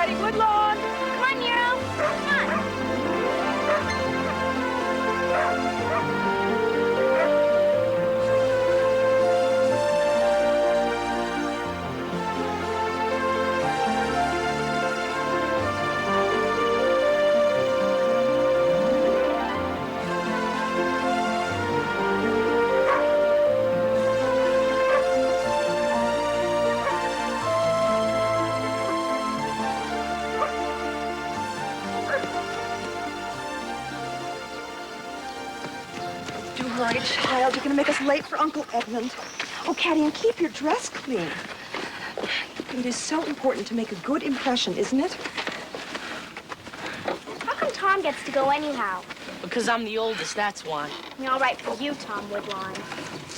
Caddie, Woodlawn. Come on, Nero. Come on. Do hurry, child. You're going to make us late for Uncle Edmund. Oh, Caddie, and keep your dress clean. It is so important to make a good impression, isn't it? How come Tom gets to go anyhow? Because I'm the oldest, that's why. All right for you, Tom Woodlawn.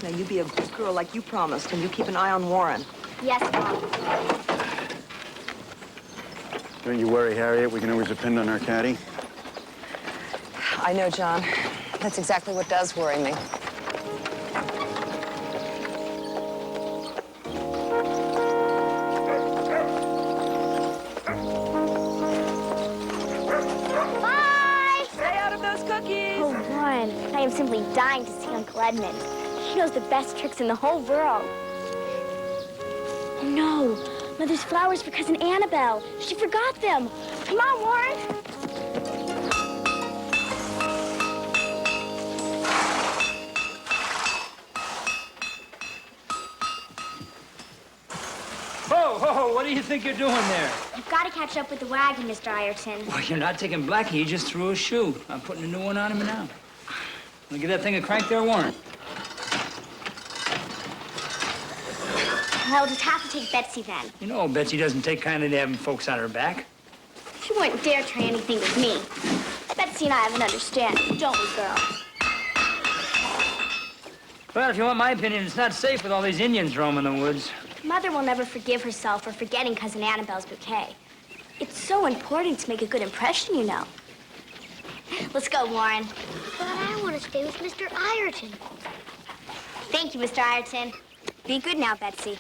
Now, you be a good girl like you promised, and you keep an eye on Warren. Yes, Mom. Don't you worry, Harriet. We can always depend on our Caddie. I know, John. That's exactly what does worry me. Bye! Stay out of those cookies. Oh, Warren, I am simply dying to see Uncle Edmund. He knows the best tricks in the whole world. Oh, no. Mother's flowers for Cousin Annabelle. She forgot them. Come on, Warren. Whoa, what do you think you're doing there? You've got to catch up with the wagon, Mr. Ireton. Well, you're not taking Blackie. He just threw a shoe. I'm putting a new one on him now. Wanna give that thing a crank there, Warren? I'll just have to take Betsy then. You know, Betsy doesn't take kindly to having folks on her back. She wouldn't dare try anything with me. Betsy and I have an understanding, don't we, girl? Well, if you want my opinion, it's not safe with all these Indians roaming the woods. Mother will never forgive herself for forgetting Cousin Annabelle's bouquet. It's so important to make a good impression, you know. Let's go, Warren. But I want to stay with Mr. Ireton. Thank you, Mr. Ireton. Be good now, Betsy.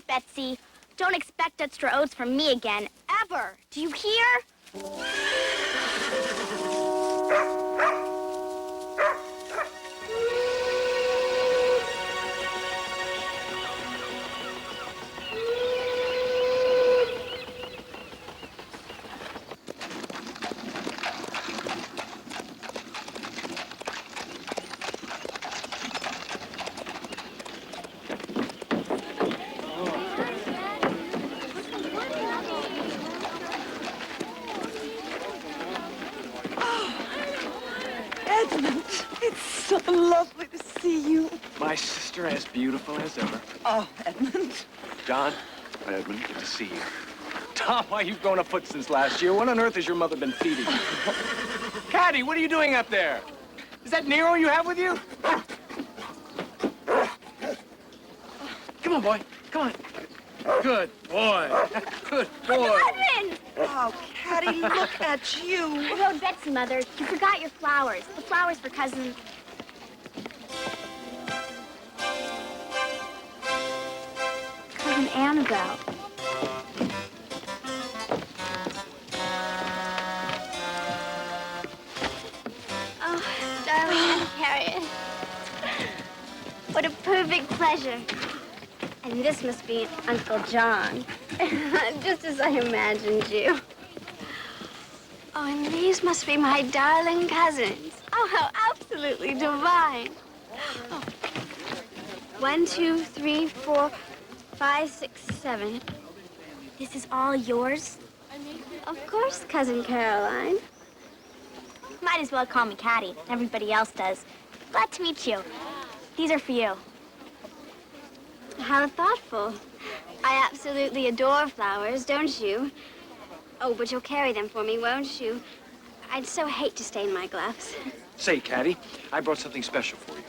Betsy, don't expect extra oats from me again, ever. Do you hear? Edmund, it's so lovely to see you. My sister as beautiful as ever. Oh, Edmund. John, Edmund, good to see you. Tom, why you've grown a foot since last year? What on earth has your mother been feeding you? Caddie, what are you doing up there? Is that Nero you have with you? Come on, boy. Come on. Good boy. Good boy. Edmund! Oh, Caddie, look at you. I wrote Betsy, Mother. You forgot your flowers. The flowers for Cousin Annabelle. Oh, darling Aunt Harriet. What a perfect pleasure. And this must be Uncle John. Just as I imagined you. Oh, and these must be my darling cousins. Oh, how absolutely divine. Oh. 1, 2, 3, 4, 5, 6, 7. This is all yours? Of course, Cousin Caroline. Might as well call me Caddie. Everybody else does. Glad to meet you. These are for you. How thoughtful. I absolutely adore flowers, don't you? Oh, but you'll carry them for me, won't you? I'd so hate to stain my gloves. Say, Caddie, I brought something special for you.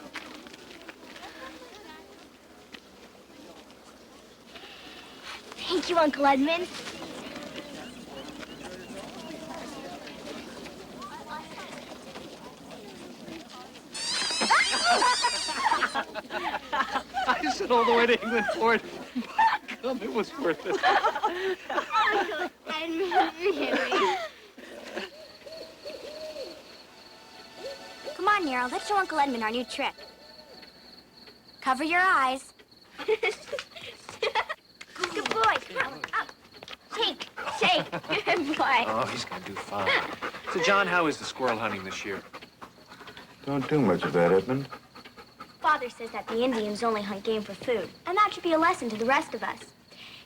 Thank you, Uncle Edmund. I sent all the way to England for it. Come, it was worth it. Uncle Edmund, really? Come on, Nero. Let's show Uncle Edmund our new trick. Cover your eyes. Good boy. Come on, up. Shake, shake. Good boy. Oh, he's gonna do fine. So, John, how is the squirrel hunting this year? Don't do much of that, Edmund. Father says that the Indians only hunt game for food, and that should be a lesson to the rest of us.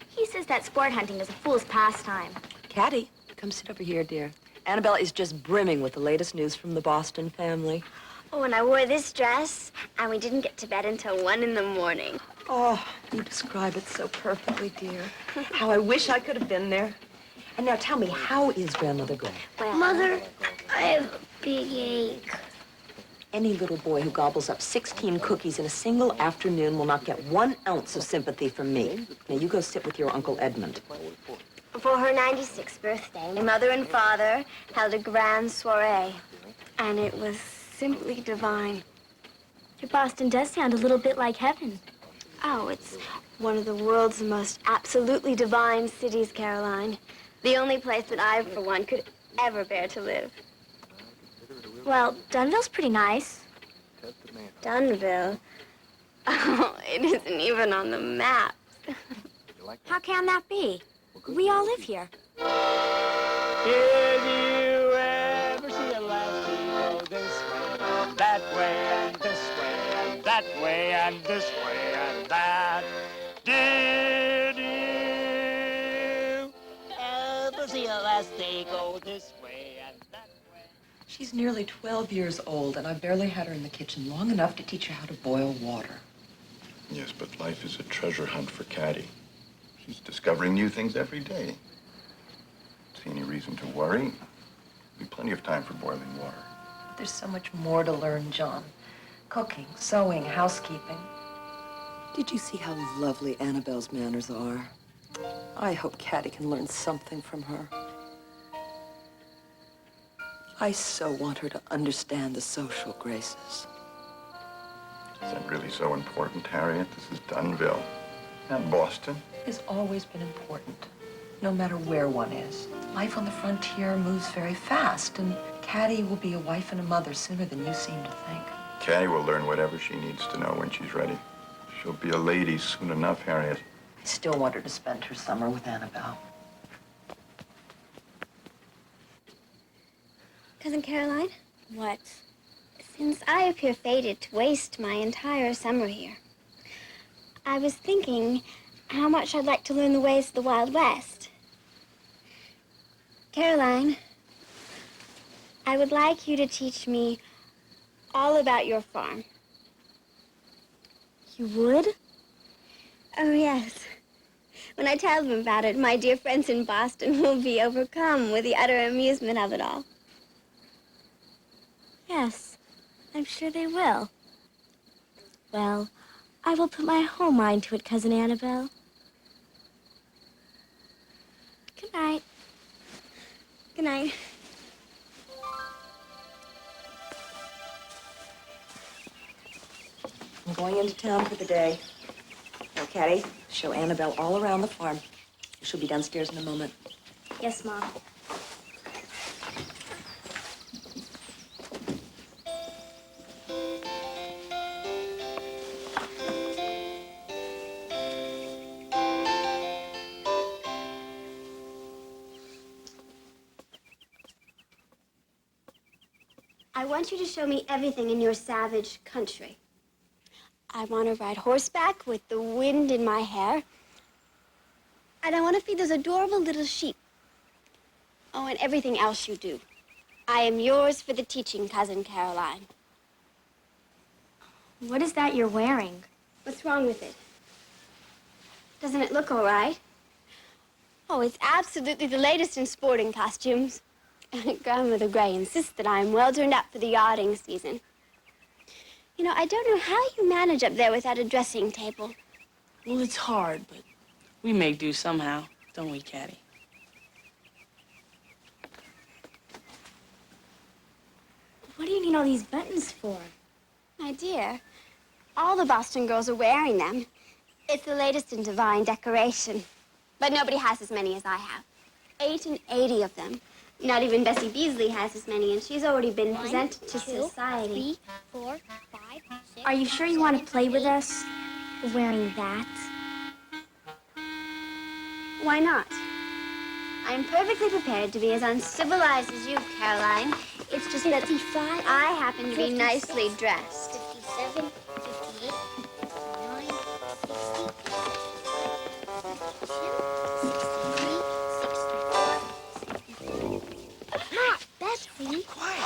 He says that sport hunting is a fool's pastime. Caddie, come sit over here, dear. Annabelle is just brimming with the latest news from the Boston family. Oh, and I wore this dress, and we didn't get to bed until 1 in the morning. Oh, you describe it so perfectly, dear. How I wish I could have been there. And now tell me, how is Grandmother Gray? Well, Mother, I have a big ache. Any little boy who gobbles up 16 cookies in a single afternoon will not get 1 ounce of sympathy from me. Now, you go sit with your Uncle Edmund. for her 96th birthday, my mother and father held a grand soiree, and it was simply divine. Your Boston does sound a little bit like heaven. Oh, it's one of the world's most absolutely divine cities, Caroline. The only place that I, for one, could ever bear to live. Well, Dunville's pretty nice. Dunville? Oh, it isn't even on the map. How can that be? We all live here. Did you ever see a lassie go this way and that way and this way and that way and this way and that? Did you ever see a lassie go this way and that way? She's nearly 12 years old, and I've barely had her in the kitchen long enough to teach her how to boil water. Yes, but life is a treasure hunt for Caddie. She's discovering new things every day. See any reason to worry? Be plenty of time for boiling water. There's so much more to learn, John. Cooking, sewing, housekeeping. Did you see how lovely Annabelle's manners are? I hope Caddie can learn something from her. I so want her to understand the social graces. Is that really so important, Harriet? This is Dunville, not Boston. Has always been important, no matter where one is. Life on the frontier moves very fast, and Caddie will be a wife and a mother sooner than you seem to think. Caddie will learn whatever she needs to know when she's ready. She'll be a lady soon enough, Harriet. I still want her to spend her summer with Annabelle. Cousin Caroline, What? since I appear fated to waste my entire summer here, I was thinking how much I'd like to learn the ways of the Wild West. Caroline, I would like you to teach me all about your farm. You would? Oh, yes. When I tell them about it, my dear friends in Boston will be overcome with the utter amusement of it all. Yes, I'm sure they will. Well, I will put my whole mind to it, Cousin Annabelle. Good night. Good night. I'm going into town for the day. Now, Caddie, show Annabelle all around the farm. She'll be downstairs in a moment. Yes, Mom. I want you to show me everything in your savage country. I want to ride horseback with the wind in my hair. And I want to feed those adorable little sheep. Oh, and everything else you do. I am yours for the teaching, Cousin Caroline. What is that you're wearing? What's wrong with it? Doesn't it look all right? Oh, it's absolutely the latest in sporting costumes. Grandmother Gray insists that I'm well turned up for the yachting season. You know, I don't know how you manage up there without a dressing table. Well, it's hard, but we make do somehow, don't we, Caddie? What do you need all these buttons for? My dear, all the Boston girls are wearing them. It's the latest in divine decoration. But nobody has as many as I have. 80 of them. Not even Bessie Beasley has as many, and she's already been presented to society. 3, 4, 5, 6. Are you sure you want to play with us wearing that? Why not? I'm perfectly prepared to be as uncivilized as you, Caroline. It's just that 55, I happen to be 56, nicely dressed. 57, 58, 59, 60, Not Betsy. Quiet.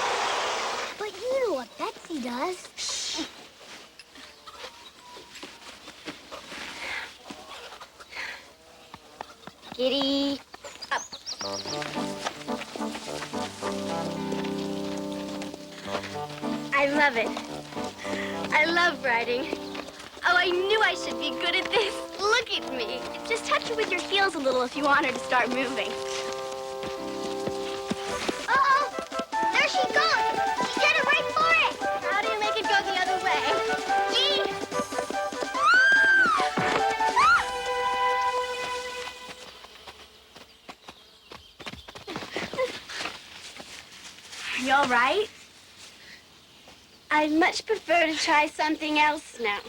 But you know what Betsy does. Giddy up. I love it. I love riding. Oh, I knew I should be good at this. Look at me. Just touch her with your heels a little if you want her to start moving. Uh-oh! There she goes! She's headed right for it! How do you make it go the other way? Gee! Are you all right? I'd much prefer to try something else now.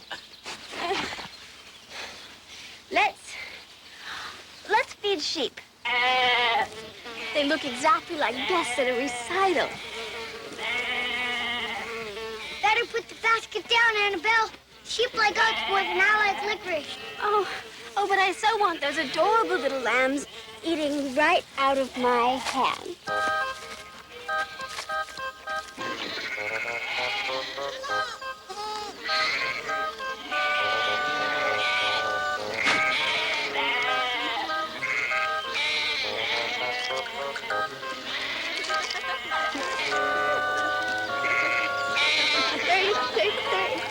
Let's feed sheep. They look exactly like guests at a recital. Better put the basket down, Annabelle. Sheep like us more than I like licorice. Oh, but I so want those adorable little lambs eating right out of my hand.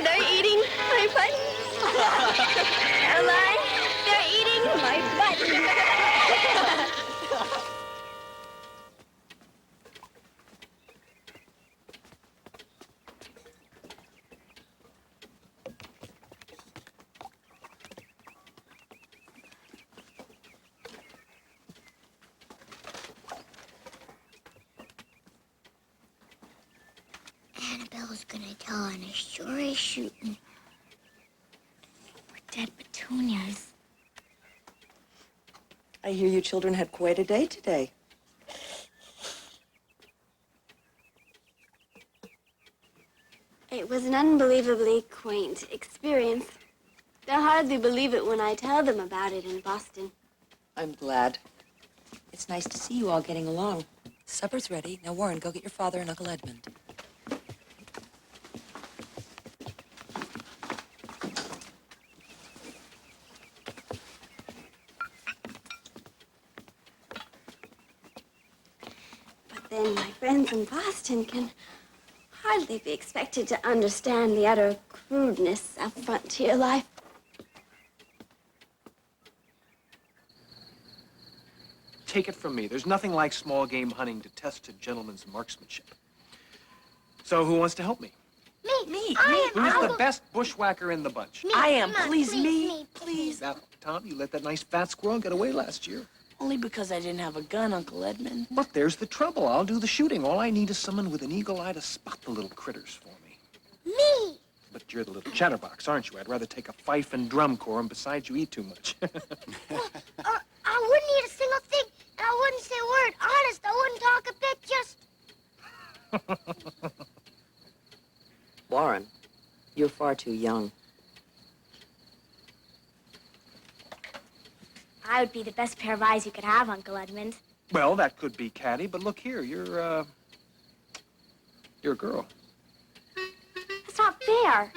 They're eating my butt. Caroline, they're eating my butt. Annabelle's gonna tell on us sure as shooting. We're dead petunias. I hear you children had quite a day today. It was an unbelievably quaint experience. They'll hardly believe it when I tell them about it in Boston. I'm glad. It's nice to see you all getting along. Supper's ready. Now, Warren, go get your father and Uncle Edmund. But then my friends in Boston can hardly be expected to understand the utter crudeness of frontier life. Take it from me. There's nothing like small game hunting to test a gentleman's marksmanship. So who wants to help me? Me. Who's the best bushwhacker in the bunch? I am. Come on, Please, me. Please. Now, Tom, you let that nice fat squirrel get away last year. Only because I didn't have a gun, Uncle Edmund. But there's the trouble. I'll do the shooting. All I need is someone with an eagle eye to spot the little critters for me. Me! But you're the little chatterbox, aren't you? I'd rather take a fife and drum corps, and besides, you eat too much. I wouldn't eat a single thing, and I wouldn't say a word. Honest, I wouldn't talk a bit, just... Warren, you're far too young. I would be the best pair of eyes you could have, Uncle Edmund. Well, that could be Caddie, but look here, you're a girl. That's not fair.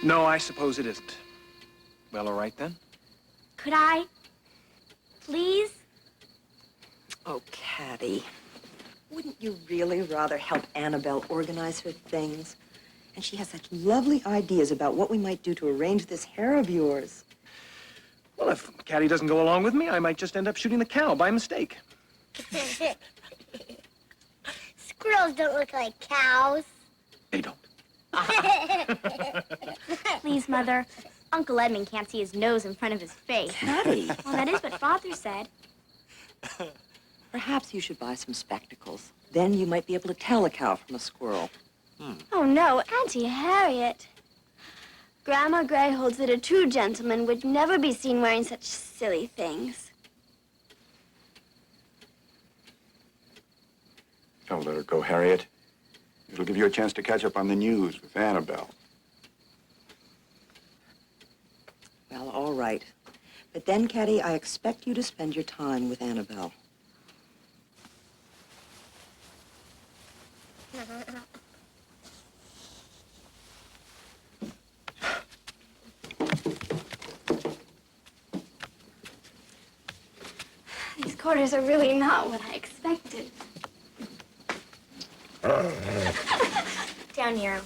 No, I suppose it isn't. Well, all right then. Could I? Please? Oh, Caddie, wouldn't you really rather help Annabelle organize her things? And she has such lovely ideas about what we might do to arrange this hair of yours. Well, if Caddie doesn't go along with me, I might just end up shooting the cow by mistake. Squirrels don't look like cows. They don't. Please, Mother. Uncle Edmund can't see his nose in front of his face. Caddie, Well, that is what Father said. perhaps you should buy some spectacles. Then you might be able to tell a cow from a squirrel. Oh, no, Auntie Harriet. Grandma Gray holds that a true gentleman would never be seen wearing such silly things. Don't let her go, Harriet. It'll give you a chance to catch up on the news with Annabelle. Well, all right. But then, Caddie, I expect you to spend your time with Annabelle. These quarters are really not what I expected. Down here.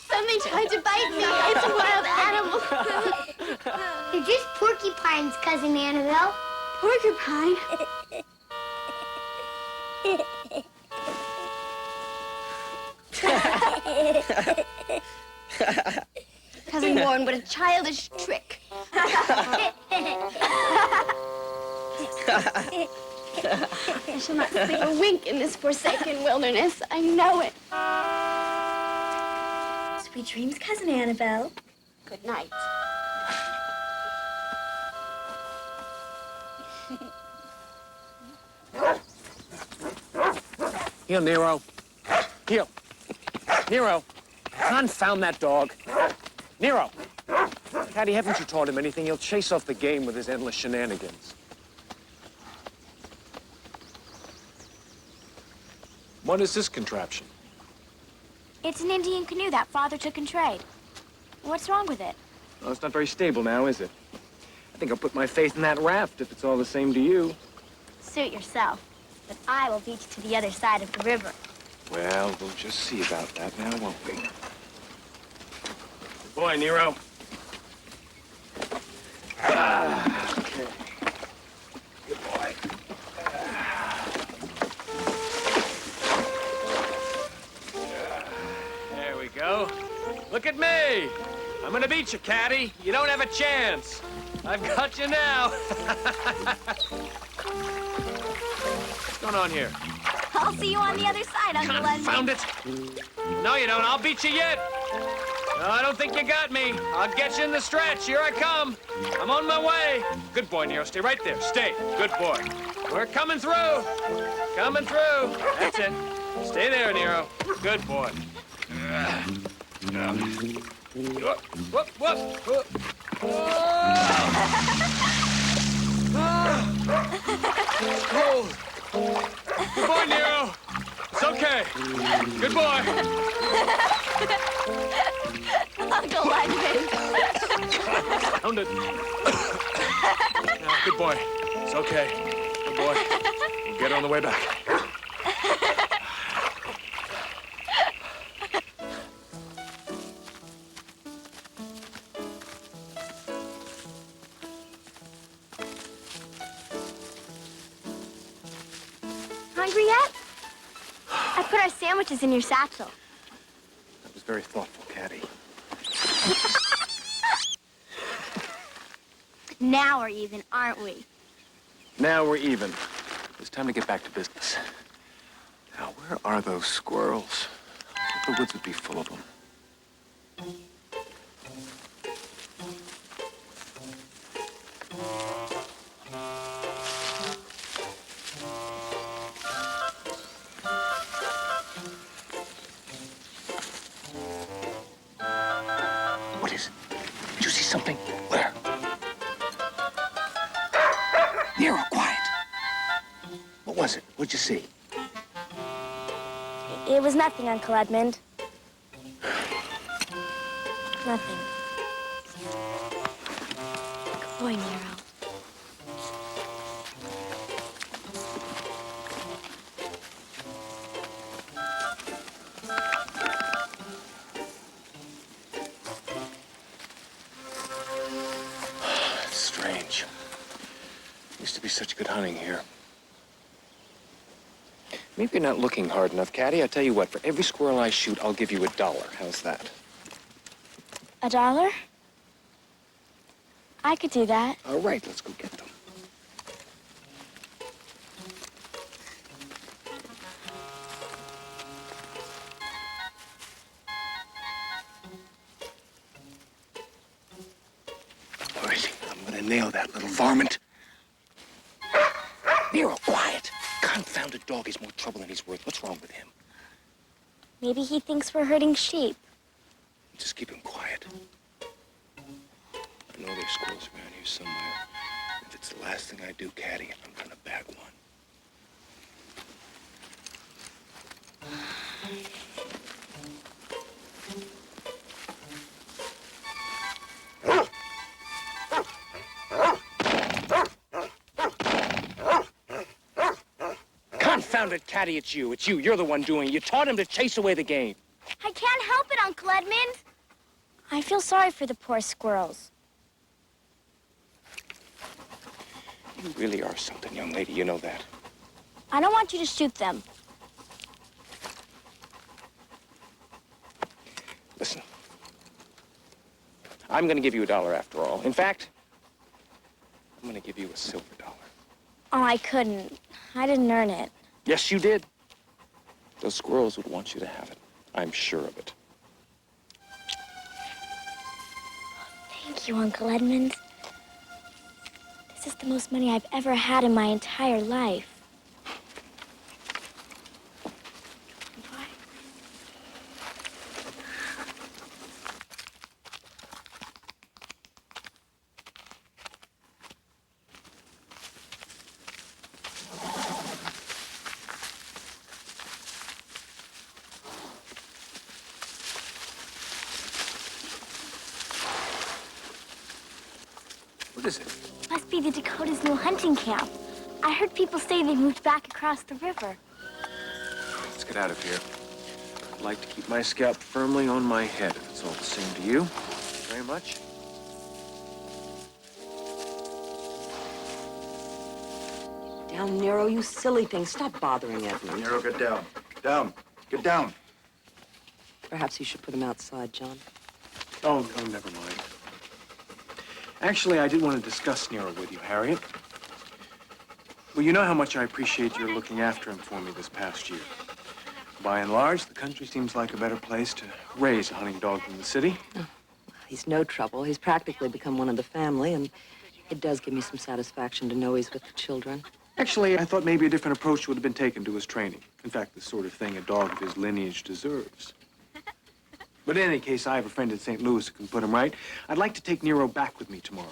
Something tried to bite me. It's a wild animal. They're just porcupines, Cousin Annabelle. Porcupine? Cousin Warren, what a childish trick. I shall not sleep a wink in this forsaken wilderness. I know it. Sweet dreams, Cousin Annabelle. Good night. Here, Nero. Here. Nero. Confound that dog. Nero. Caddie, haven't you taught him anything? He'll chase off the game with his endless shenanigans. What is this contraption? It's an Indian canoe that Father took in trade. What's wrong with it? Well, it's not very stable now, is it? I think I'll put my faith in that raft if it's all the same to you. Suit yourself. But I will beat you to the other side of the river. Well, we'll just see about that now, won't we? Good boy, Nero. Okay. Good boy. There we go. Look at me. I'm gonna beat you, Caddie. You don't have a chance. I've got you now. What's going on here? I'll see you on the other side, Uncle Edmund. Found it. No, you don't. I'll beat you yet. No, I don't think you got me. I'll get you in the stretch. Here I come. I'm on my way. Good boy, Nero. Stay right there. Stay. Good boy. We're coming through. Coming through. That's it. Stay there, Nero. Good boy. Whoop, whoop, whoop, whoop. Oh. Good boy, Nero. It's okay. Good boy. Uncle Edmund. Found it. Good boy. It's okay. Good boy. We'll get on the way back. Hungry yet? I put our sandwiches in your satchel. That was very thoughtful, Caddie. Now we're even, aren't we? Now we're even. It's time to get back to business. Now, where are those squirrels? The woods would be full of them. What is it? Did you see something? Where? What'd you see? It was nothing, Uncle Edmund. Nothing. Good boy, Nero. It's strange. Used to be such good hunting here. Maybe you're not looking hard enough, Caddie. I tell you what, for every squirrel I shoot, I'll give you $1. How's that? $1? I could do that. All right, let's go get them. All right, I'm gonna nail that little varmint. Nero, quiet. Confounded dog is more trouble than he's worth. What's wrong with him? Maybe he thinks we're herding sheep. Just keep him quiet. I know there's squirrels around here somewhere. If it's the last thing I do, Caddie, I'm gonna bag one. Confounded Caddie, it's you. It's you. You're the one doing it. You taught him to chase away the game. I can't help it, Uncle Edmund. I feel sorry for the poor squirrels. You really are something, young lady. You know that. I don't want you to shoot them. Listen. I'm going to give you $1 after all. In fact, I'm going to give you a silver dollar. Oh, I couldn't. I didn't earn it. Yes, you did. Those squirrels would want you to have it. I'm sure of it. Thank you, Uncle Edmund. This is the most money I've ever had in my entire life. What is it? Must be the Dakota's new hunting camp. I heard people say they moved back across the river. Let's get out of here. I'd like to keep my scalp firmly on my head, if it's all the same to you. Very much. Down, Nero, you silly thing. Stop bothering Edmund. Nero, get down. Get down. Get down. Perhaps you should put him outside, John. Oh, never mind. Actually, I did want to discuss Nero with you, Harriet. Well, you know how much I appreciate your looking after him for me this past year. By and large, the country seems like a better place to raise a hunting dog than the city. Oh, he's no trouble. He's practically become one of the family, and it does give me some satisfaction to know he's with the children. Actually, I thought maybe a different approach would have been taken to his training. In fact, the sort of thing a dog of his lineage deserves. But in any case, I have a friend in St. Louis who can put him right. I'd like to take Nero back with me tomorrow.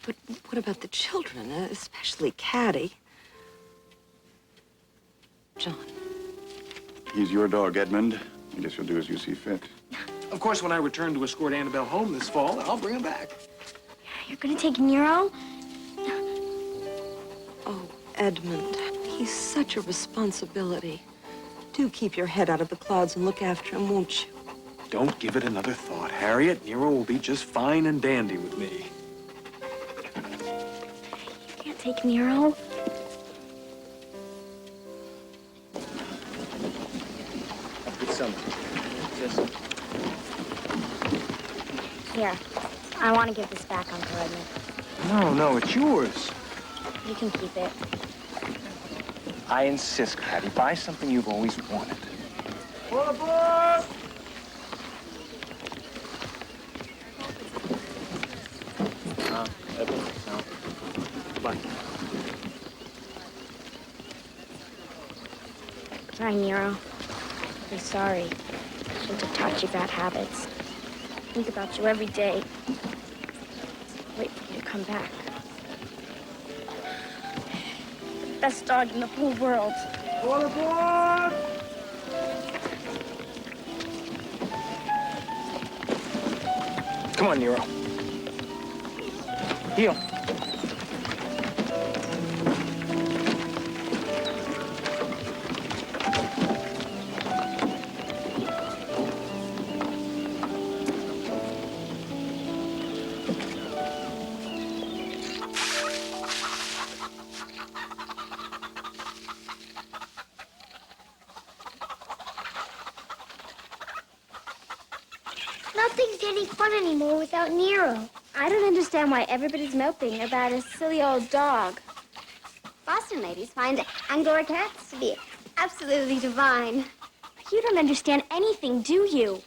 But what about the children, especially Caddie? John. He's your dog, Edmund. I guess you'll do as you see fit. Of course, when I return to escort Annabelle home this fall, I'll bring him back. You're gonna take Nero? Oh, Edmund, he's such a responsibility. Do keep your head out of the clouds and look after him, won't you? Don't give it another thought, Harriet. Nero will be just fine and dandy with me. You can't take Nero. Good summer. Yes. Here, I want to give this back, Uncle Edmund. No, it's yours. You can keep it. I insist, Caddie. Buy something you've always wanted. All aboard! No. Goodbye. Sorry, Nero. I'm sorry. I shouldn't have taught you bad habits. I think about you every day. Wait for you to come back. best dog in the whole world. All aboard! Come on, Nero. Heel. Nothing's any fun anymore without Nero. I don't understand why everybody's moping about a silly old dog. Boston ladies find Angora cats to be absolutely divine. You don't understand anything, do you?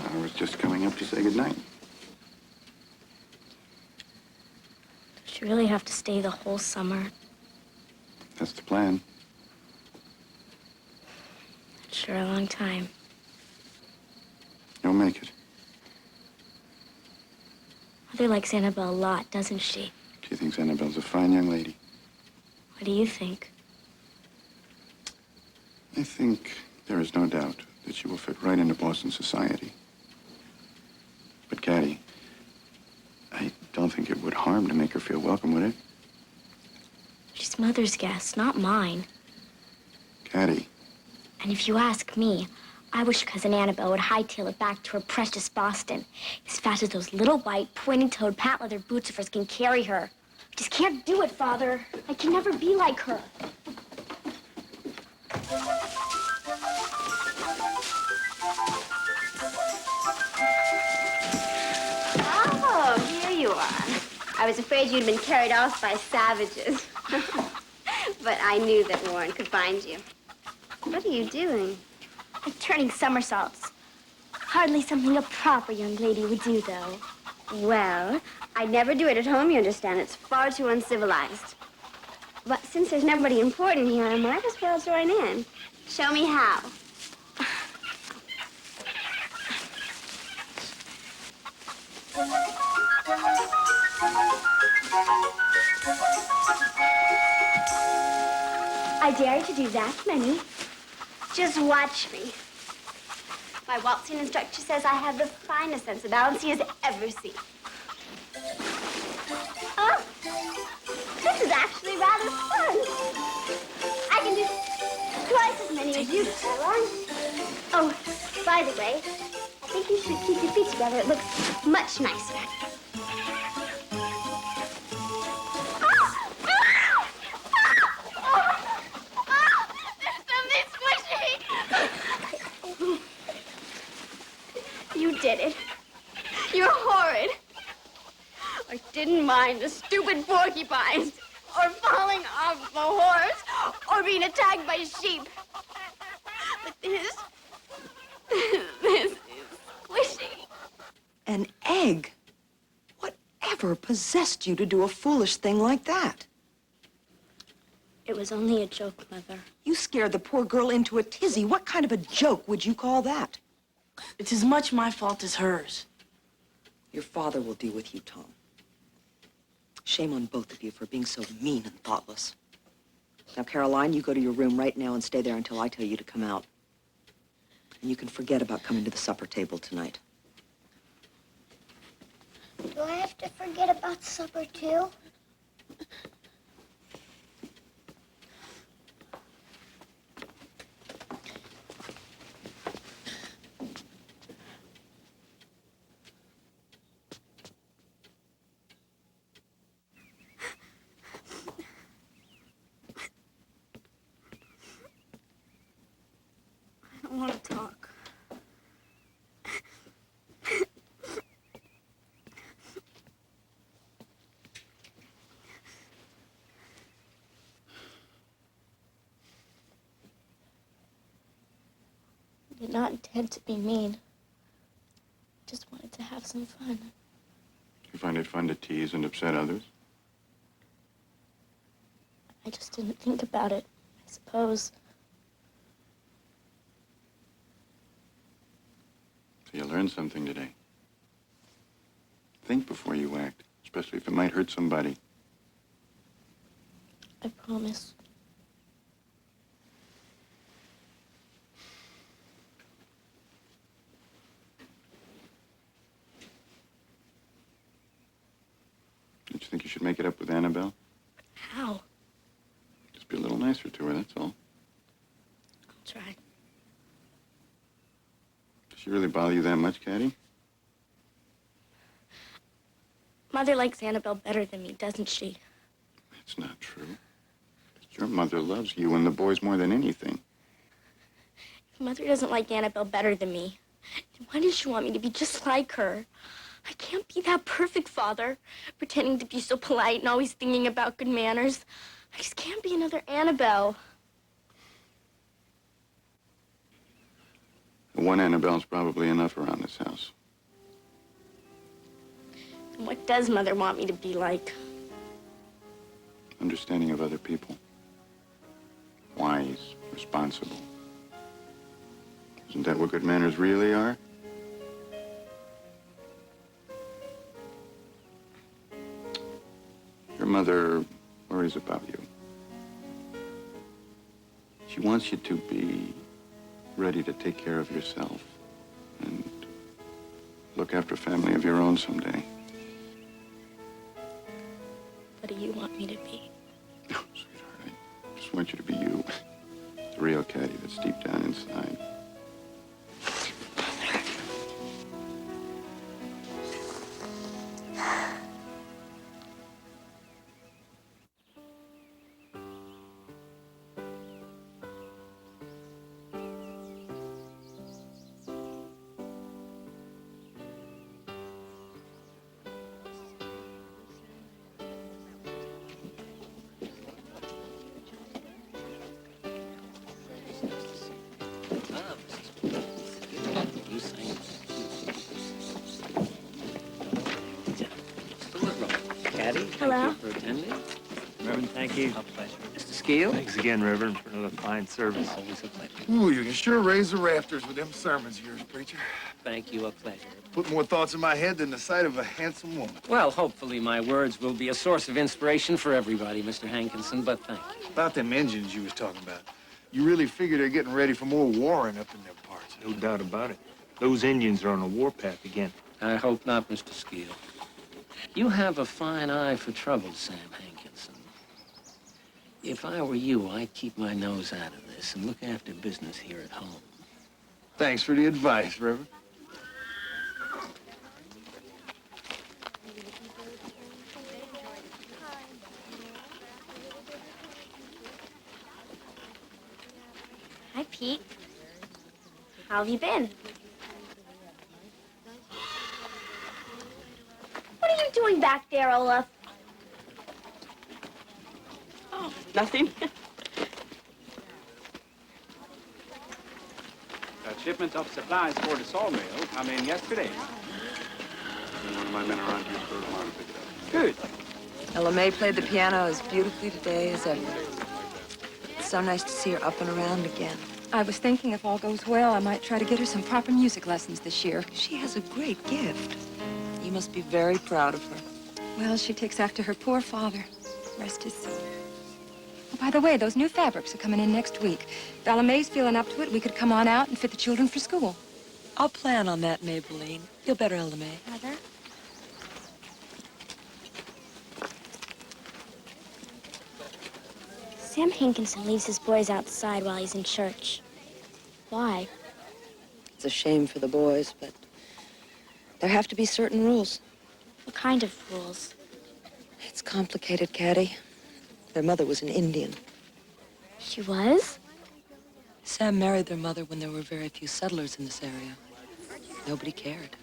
I was just coming up to say goodnight. Does she really have to stay the whole summer? That's the plan. That's sure a long time. You'll make it. Mother likes Annabelle a lot, doesn't she? She thinks Annabelle's a fine young lady. What do you think? I think there is no doubt that she will fit right into Boston society. But, Caddie, I don't think it would harm to make her feel welcome, would it? She's Mother's guest, not mine. Caddie, And if you ask me, I wish Cousin Annabelle would hightail it back to her precious Boston, as fast as those little white, pointy-toed, patent-leather boots of hers can carry her. I just can't do it, Father. I can never be like her. Oh, here you are. I was afraid you'd been carried off by savages. But I knew that Warren could find you. What are you doing? I'm turning somersaults. Hardly something a proper young lady would do, though. Well, I'd never do it at home, you understand. It's far too uncivilized. But since there's nobody important here, I might as well join in. Show me how. I dare you to do that, Lenny. Just watch me. My waltzing instructor says I have the finest sense of balance he has ever seen. Oh, this is actually rather fun. I can do twice as many as you do, Caroline. Oh, by the way, I think you should keep your feet together. It looks much nicer. You did it. You're horrid. I didn't mind the stupid porcupines, or falling off the horse, or being attacked by sheep. But this is squishy. An egg? Whatever possessed you to do a foolish thing like that? It was only a joke, Mother. You scared the poor girl into a tizzy. What kind of a joke would you call that? It's as much my fault as hers. Your father will deal with you, Tom. Shame on both of you for being so mean and thoughtless. Now, Caroline, you go to your room right now and stay there until I tell you to come out. And you can forget about coming to the supper table tonight. Do I have to forget about supper, too? I don't want to talk. I did not intend to be mean. Just wanted to have some fun. You find it fun to tease and upset others? I just didn't think about it, I suppose. So you learned something today. Think before you act, especially if it might hurt somebody. I promise. Don't you think you should make it up with Annabelle? How? Just be a little nicer to her, that's all. I'll try. Does she really bother you that much, Caddie? Mother likes Annabelle better than me, doesn't she? It's not true. Your mother loves you and the boys more than anything. If Mother doesn't like Annabelle better than me, then why does she want me to be just like her? I can't be that perfect father, pretending to be so polite and always thinking about good manners. I just can't be another Annabelle. One Annabelle's probably enough around this house. And what does Mother want me to be like? Understanding of other people. Wise, responsible. Isn't that what good manners really are? Your mother worries about you. She wants you to be ready to take care of yourself and look after a family of your own someday. What do you want me to be? Oh, sweetheart, I just want you to be you. The real Caddie that's deep down inside. Caddie, Hello. thank you for attending. Reverend, thank you. A pleasure. Mr. Skeel? Thanks again, Reverend, for another fine service. Always a pleasure. Ooh, you can sure raise the rafters with them sermons of yours, preacher. Thank you, a pleasure. Put more thoughts in my head than the sight of a handsome woman. Well, hopefully my words will be a source of inspiration for everybody, Mr. Hankinson, but thank you. About them engines you was talking about. You really figure they're getting ready for more warring up in their parts. No doubt about it. Those Indians are on a warpath again. I hope not, Mr. Skeel. You have a fine eye for trouble, Sam Hankinson. If I were you, I'd keep my nose out of this and look after business here at home. Thanks for the advice, Reverend. Hi, Pete. How have you been? What are you doing back there, Olaf? Oh, nothing. A shipment of supplies for the sawmill come in yesterday. One of my men around here spurred them on to pick it up. Good. Ella May played the piano as beautifully today as ever. It's so nice to see her up and around again. I was thinking if all goes well, I might try to get her some proper music lessons this year. She has a great gift. You must be very proud of her. Well, she takes after her poor father. Rest his soul. Oh, by the way, those new fabrics are coming in next week. If Ella May's feeling up to it, we could come on out and fit the children for school. I'll plan on that, Maybelline. Feel better, Ella May. Mother? Sam Hankinson leaves his boys outside while he's in church. Why? It's a shame for the boys, but there have to be certain rules. What kind of rules? It's complicated, Caddie. Their mother was an Indian. She was? Sam married their mother when there were very few settlers in this area. Nobody cared.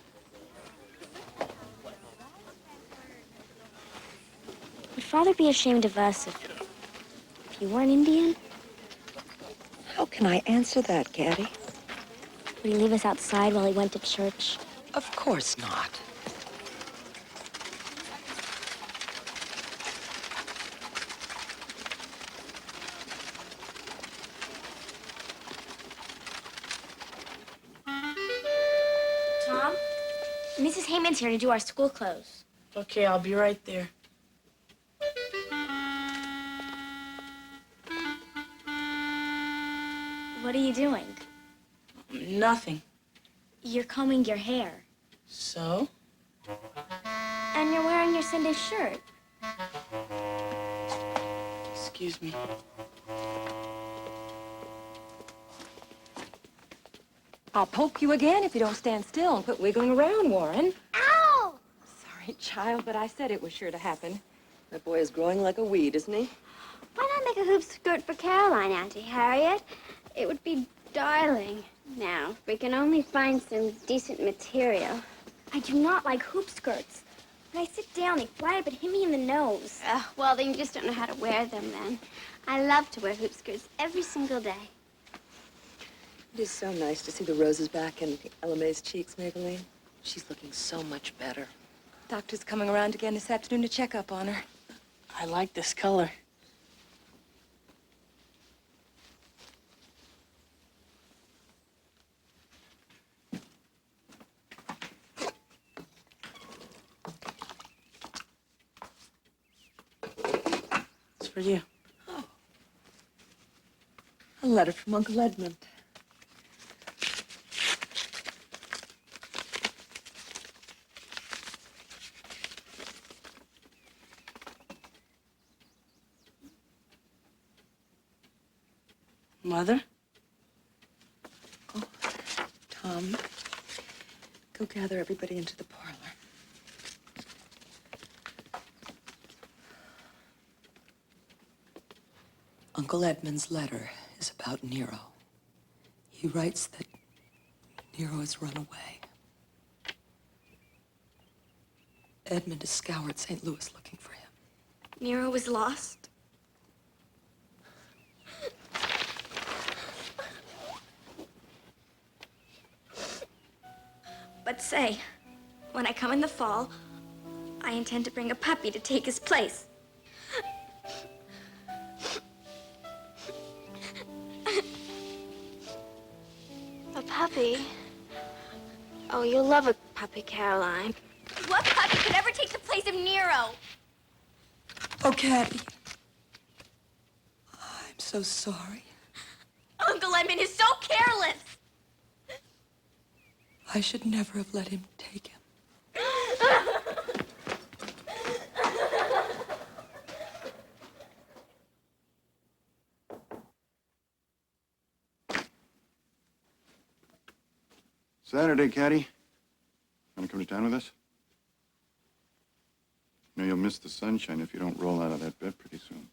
Would Father be ashamed of us if you weren't Indian? How can I answer that, Caddie? Would he leave us outside while he went to church? Of course not. Mrs. Heyman's here to do our school clothes. Okay, I'll be right there. What are you doing? Nothing. You're combing your hair. So? And you're wearing your Sunday shirt. Excuse me. I'll poke you again if you don't stand still and quit wiggling around, Warren. Ow! Sorry, child, but I said it was sure to happen. That boy is growing like a weed, isn't he? Why not make a hoop skirt for Caroline, Auntie Harriet? It would be darling. Now, we can only find some decent material. I do not like hoop skirts. When I sit down, they fly up and hit me in the nose. Well, then you just don't know how to wear them, then. I love to wear hoop skirts every single day. It is so nice to see the roses back in Ella Mae's cheeks, Maybelline. She's looking so much better. Doctor's coming around again this afternoon to check up on her. I like this color. It's for you. Oh. A letter from Uncle Edmund. Mother? Oh, Tom, go gather everybody into the parlor. Uncle Edmund's letter is about Nero. He writes that Nero has run away. Edmund has scoured St. Louis looking for him. Nero was lost. But say, when I come in the fall, I intend to bring a puppy to take his place. A puppy? Oh, you'll love a puppy, Caroline. What puppy could ever take the place of Nero? Oh, Caddie. I'm so sorry. Uncle Edmund is so careless. I should never have let him take him. Saturday, Caddie. Want to come to town with us? You know, you'll miss the sunshine if you don't roll out of that bed pretty soon.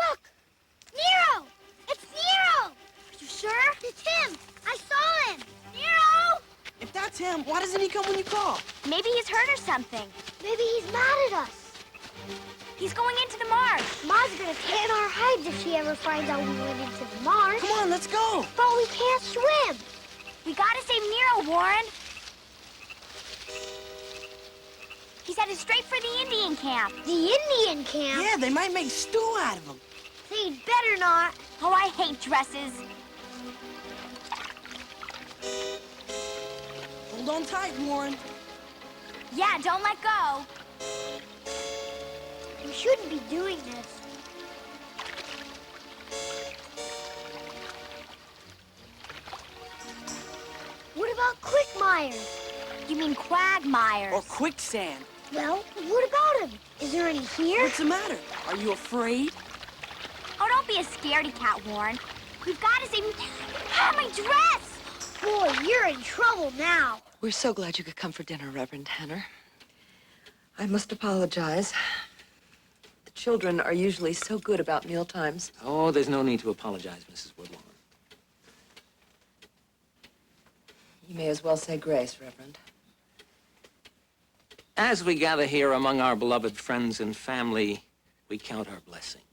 Look! Nero! It's Nero! Are you sure? It's him! I saw him! Nero! If that's him, why doesn't he come when you call? Maybe he's hurt or something. Maybe he's mad at us. He's going into the marsh. Ma's gonna tan our hides if she ever finds out we went into the marsh. Come on, let's go. But we can't swim. We gotta save Nero, Warren. He's headed straight for the Indian camp. The Indian camp? Yeah, they might make stew out of him. They'd better not. Oh, I hate dresses. Hold on tight, Warren. Yeah, don't let go. We shouldn't be doing this. What about Quickmires? You mean quagmires. Or quicksand. Well, what about him? Is there any here? What's the matter? Are you afraid? Oh, don't be a scaredy cat, Warren. We've got to save... Ah, my dress! Boy, you're in trouble now. We're so glad you could come for dinner, Reverend Tanner. I must apologize. The children are usually so good about meal times. Oh, there's no need to apologize, Mrs. Woodlawn. You may as well say grace, Reverend. As we gather here among our beloved friends and family, we count our blessings.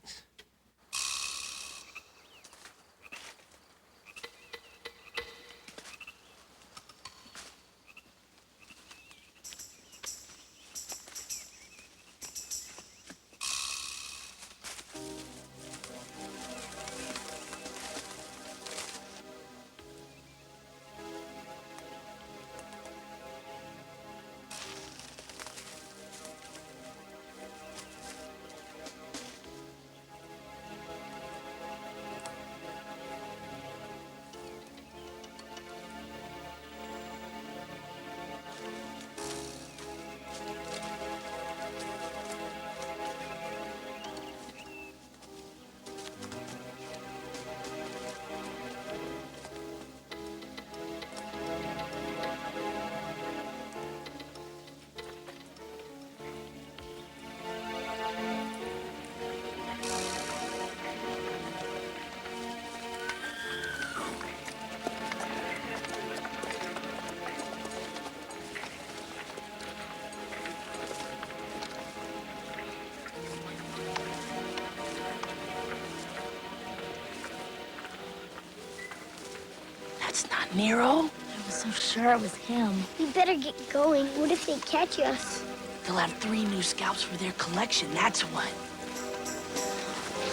That's not Nero. I was so sure it was him. We better get going. What if they catch us? They'll have 3 new scalps for their collection, that's what.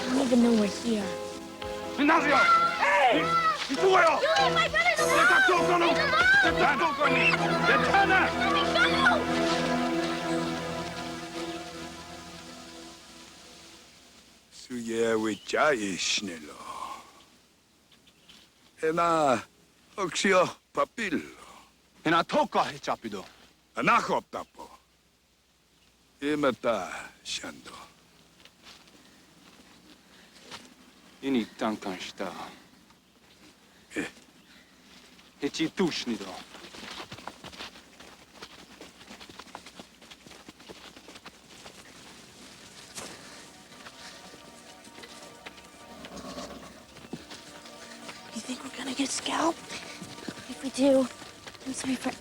I don't even know we're here. Ignacio! Hey! 누구예요? Julian, my brother's alive! Let go, no! Let go, Connie! 괜찮아! Let me go! 수예의 자이시넬로. 에나 억시어 바빌로. 에나 토까 해잡비도. 아나코 없다포. 이마다 샨도. 이니 땅칸시다. 예. 해치 두시니도. You think we're gonna get scalped? If we do, I'm sorry for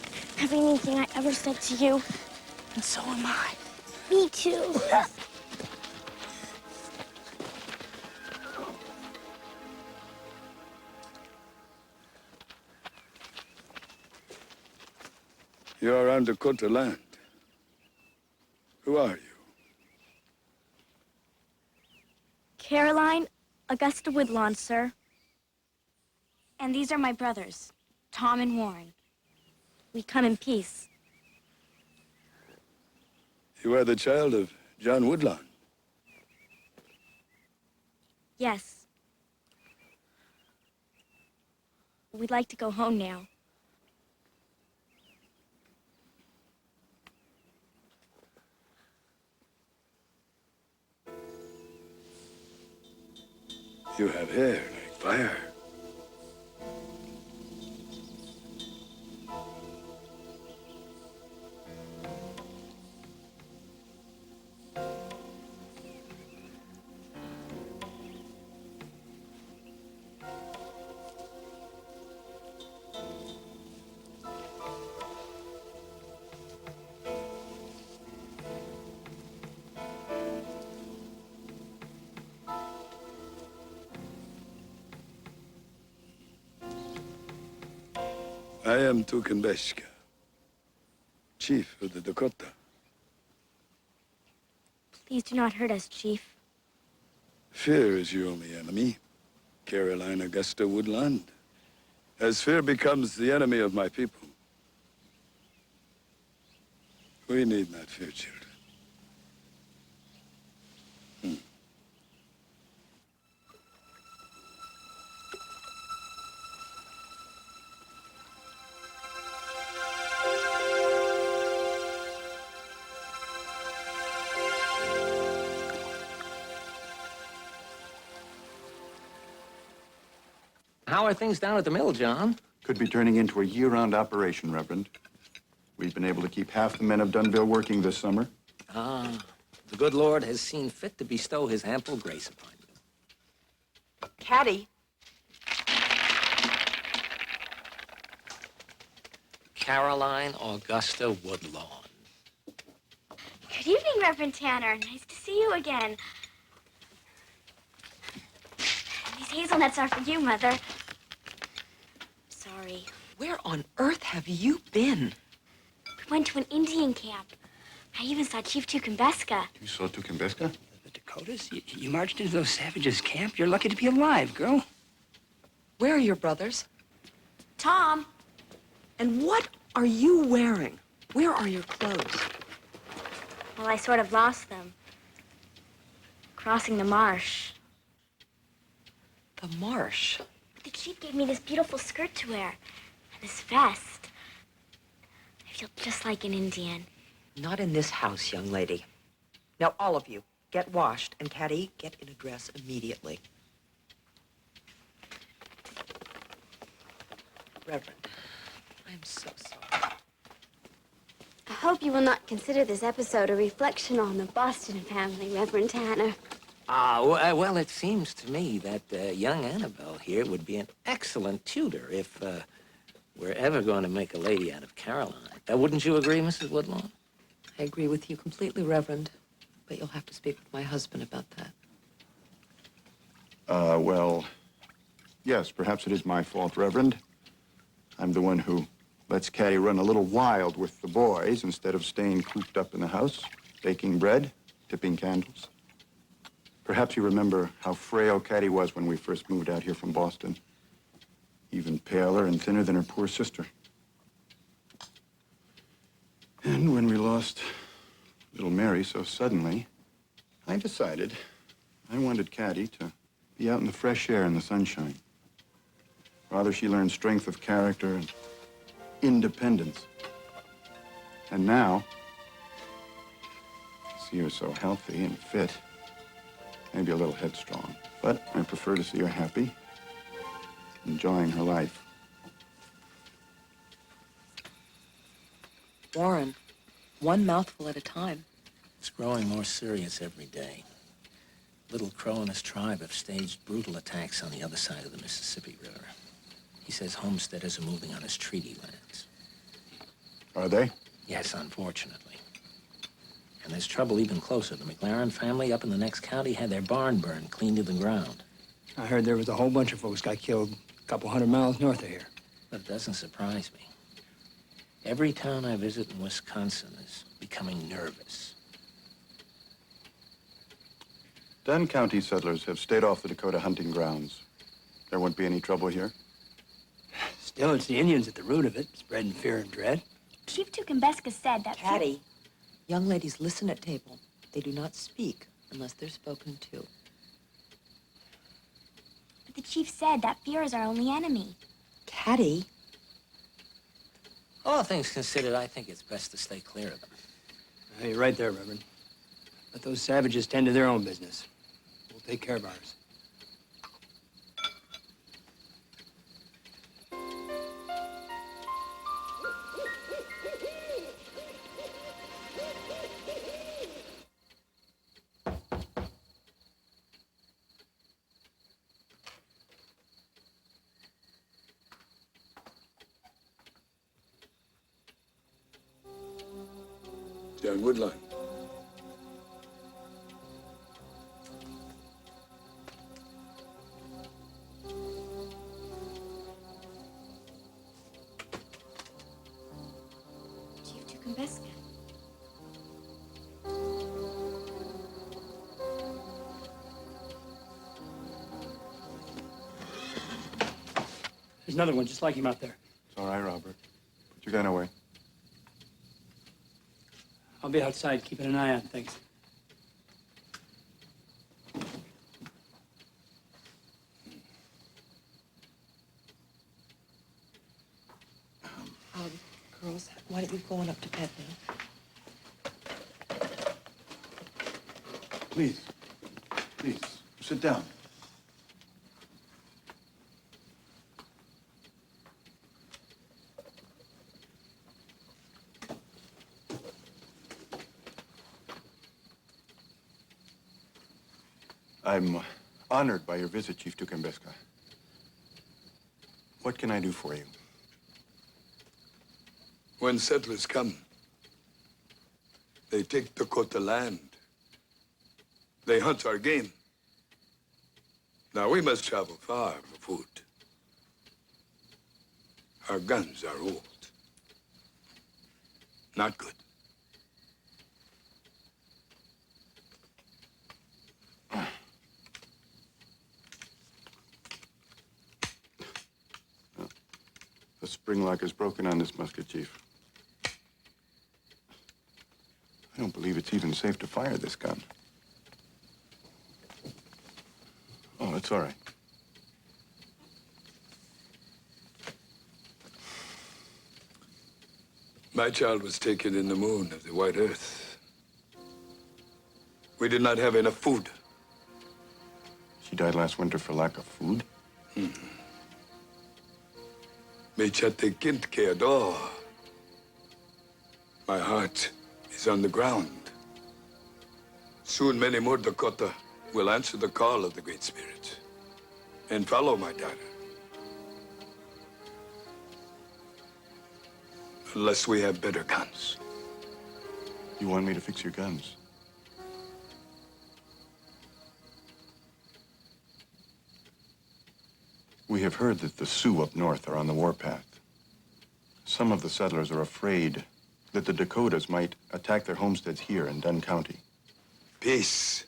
anything I ever said to you. And so am I. Me too. You're on Dakota land. Who are you? Caroline, Augusta Woodlawn, sir. And these are my brothers, Tom and Warren. We come in peace. You are the child of John Woodlawn. Yes. We'd like to go home now. You have hair like fire. I am Tukenbeshka, chief of the Dakota. Please do not hurt us, Chief. Fear is your only enemy, Caroline Augusta Woodland. As fear becomes the enemy of my people, we need not fear children. How are things down at the mill, John? Could be turning into a year-round operation, Reverend. We've been able to keep half the men of Dunville working this summer. Ah, The good Lord has seen fit to bestow his ample grace upon you. Caddie. Caroline Augusta Woodlawn. Good evening, Reverend Tanner. Nice to see you again. These hazelnuts are for you, Mother. Sorry. Where on earth have you been? We went to an Indian camp. I even saw Chief Tukumbeska. You saw Tukumbeska? The Dakotas? You marched into those savages' camp? You're lucky to be alive, girl. Where are your brothers? Tom. And what are you wearing? Where are your clothes? Well, I sort of lost them. Crossing the marsh. The marsh? The chief gave me this beautiful skirt to wear. And this vest. I feel just like an Indian. Not in this house, young lady. Now, all of you, get washed. And Caddie, get in a dress immediately. Reverend, I'm so sorry. I hope you will not consider this episode a reflection on the Boston family, Reverend Tanner. Well, it seems to me that young Annabelle here would be an excellent tutor if we're ever going to make a lady out of Caroline. Wouldn't you agree, Mrs. Woodlawn? I agree with you completely, Reverend. But you'll have to speak with my husband about that. Well, yes, perhaps it is my fault, Reverend. I'm the one who lets Caddie run a little wild with the boys instead of staying cooped up in the house, baking bread, tipping candles. Perhaps you remember how frail Caddie was when we first moved out here from Boston. Even paler and thinner than her poor sister. And when we lost little Mary so suddenly, I decided I wanted Caddie to be out in the fresh air and the sunshine. Rather, she learned strength of character and independence. And now, I see her so healthy and fit, maybe a little headstrong, but I prefer to see her happy, enjoying her life. Warren, one mouthful at a time. It's growing more serious every day. Little Crow and his tribe have staged brutal attacks on the other side of the Mississippi River. He says homesteaders are moving on his treaty lands. Are they? Yes, unfortunately. And there's trouble even closer. The McLaren family up in the next county had their barn burned clean to the ground. I heard there was a whole bunch of folks got killed a couple 100 miles north of here. But it doesn't surprise me. Every town I visit in Wisconsin is becoming nervous. Dunn County settlers have stayed off the Dakota hunting grounds. There won't be any trouble here? Still, it's the Indians at the root of it, spreading fear and dread. Chief Tukumbeska said that... Caddie, young ladies listen at table. They do not speak unless they're spoken to. But the chief said that fear is our only enemy. Caddie? All things considered, I think it's best to stay clear of them. You're right there, Reverend. Let those savages tend to their own business. We'll take care of ours. Down Woodlawn. Chief Tukumbeska. There's another one just like him out there. It's all right, Robert. Put your gun away. I'll be outside keeping an eye on things. Girls, why don't you go on up to bed now? Please. Please, sit down. I'm honored by your visit, Chief Tukembeska. What can I do for you? When settlers come, they take Dakota land. They hunt our game. Now we must travel far for food. Our guns are old. Not good. The spring lock is broken on this musket, Chief. I don't believe it's even safe to fire this gun. Oh, it's all right. My child was taken in the moon of the white earth. We did not have enough food. She died last winter for lack of food? Mechate kind keador. My heart is on the ground. Soon many more Dakota will answer the call of the Great Spirit and follow my daughter. Unless we have better guns. You want me to fix your guns? We have heard that the Sioux up north are on the warpath. Some of the settlers are afraid that the Dakotas might attack their homesteads here in Dunn County. Peace,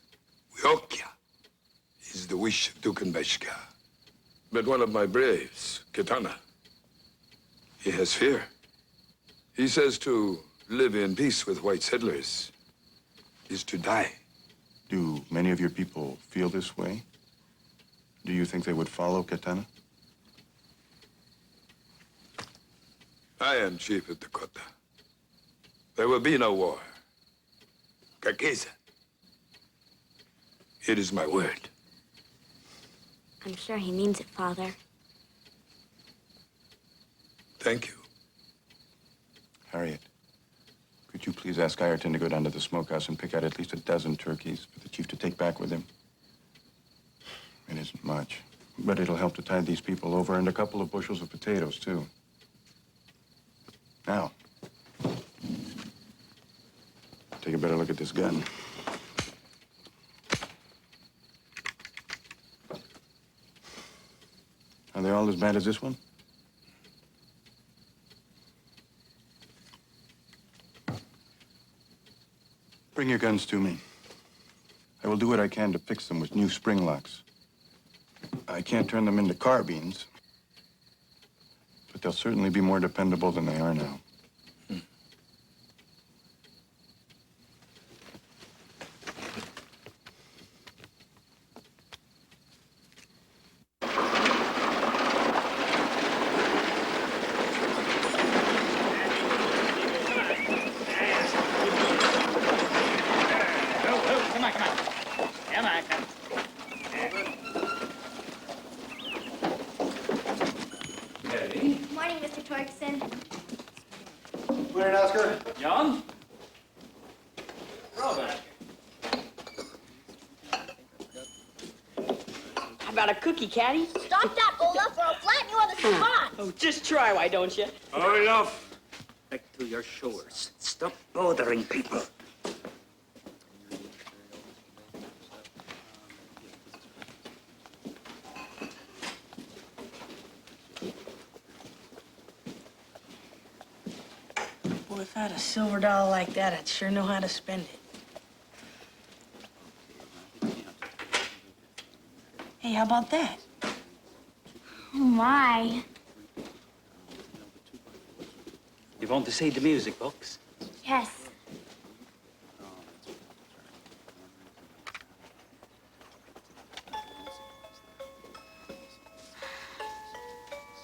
Wiokia, is the wish of Tukembeska. But one of my braves, Katana, he has fear. He says to live in peace with white settlers is to die. Do many of your people feel this way? Do you think they would follow Katana? I am chief of Dakota. There will be no war. Kakeza. It is my word. I'm sure he means it, Father. Thank you. Harriet, could you please ask Ireton to go down to the smokehouse and pick out at least a dozen turkeys for the chief to take back with him? It isn't much, but it'll help to tide these people over, and a couple of bushels of potatoes, too. Now, take a better look at this gun. Are they all as bad as this one? Bring your guns to me. I will do what I can to fix them with new spring locks. I can't turn them into carbines, but they'll certainly be more dependable than they are now. Morning, Mr. Torkson. Morning, Oscar. John? Robert. How about a cookie, Caddie? Stop that, Olaf, or I'll flatten you on the spot. Oh, just try, why don't you? Olaf! Back to your shores. Stop bothering people. Boy, if I had a silver dollar like that, I'd sure know how to spend it. Hey, how about that? Oh, my. You want to see the music box? Yes.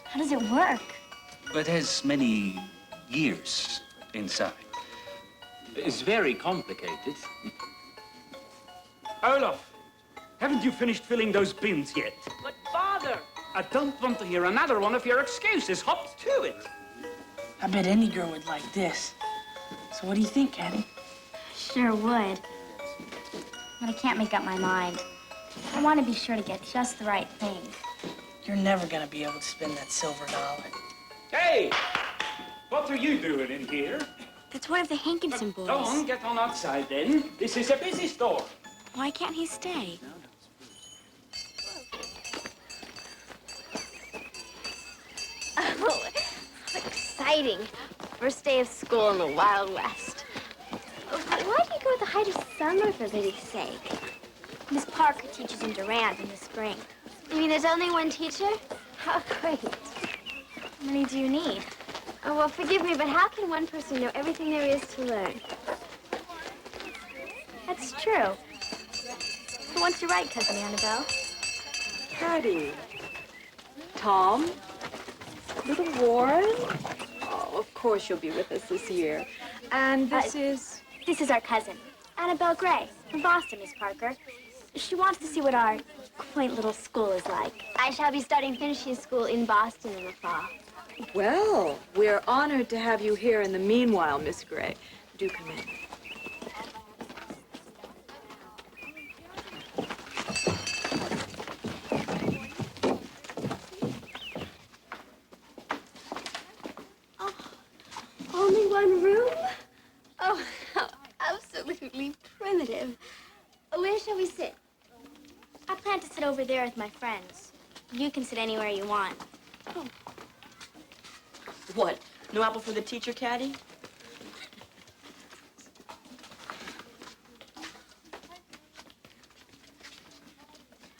How does it work? It has many gears inside. It's very complicated. Olaf, haven't you finished filling those bins yet? But, Father! I don't want to hear another one of your excuses. Hop to it. I bet any girl would like this. So what do you think, Caddie? Sure would. But I can't make up my mind. I want to be sure to get just the right thing. You're never gonna be able to spend that silver dollar. Hey! What are you doing in here? That's one of the Hankinson boys. Go on, get on outside then. This is a busy store. Why can't he stay? Oh, exciting. First day of school in the Wild West. Why do you go at the height of summer, for pity's sake? Miss Parker teaches in Durand in the spring. You mean there's only one teacher? How great. How many do you need? Oh, well, forgive me, but how can one person know everything there is to learn? That's true. Who wants to write, Cousin Annabelle? Caddie. Tom. Little Warren. Oh, of course you'll be with us this year. And this is? This is our cousin, Annabelle Gray, from Boston, Miss Parker. She wants to see what our quaint little school is like. I shall be starting finishing school in Boston in the fall. Well, we're honored to have you here in the meanwhile, Miss Gray. Do come in. Only one room? Oh, how absolutely primitive. Where shall we sit? I plan to sit over there with my friends. You can sit anywhere you want. Oh. What? No apple for the teacher, Caddie?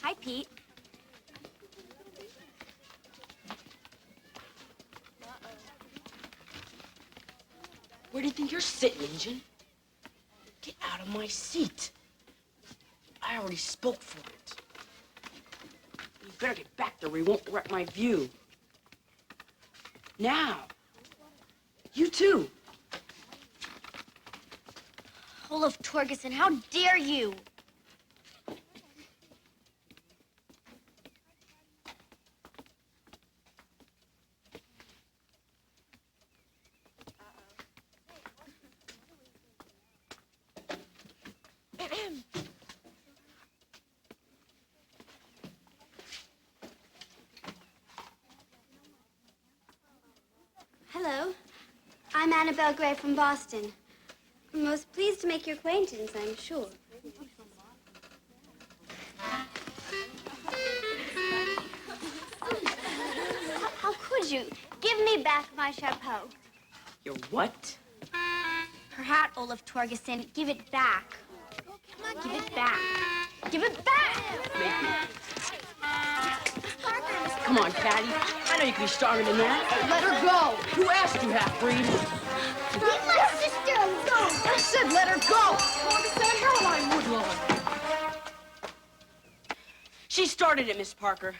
Hi, Pete. Where do you think you're sitting, Injun? Get out of my seat. I already spoke for it. You better get back there or we won't wreck my view. Now. You too. Olaf Torgerson, how dare you? Hello. I'm Annabelle Gray from Boston. I'm most pleased to make your acquaintance, I'm sure. How could you? Give me back my chapeau. Your what? Her hat, Olaf Torgerson. Give it back. Give it back. Give it back! Come on, Caddie. I know you can be stronger than that. Let her go. Who asked you, half-breed? Leave my sister alone! I said let her go. Torgerson, Caroline Woodlawn. She started it, Miss Parker.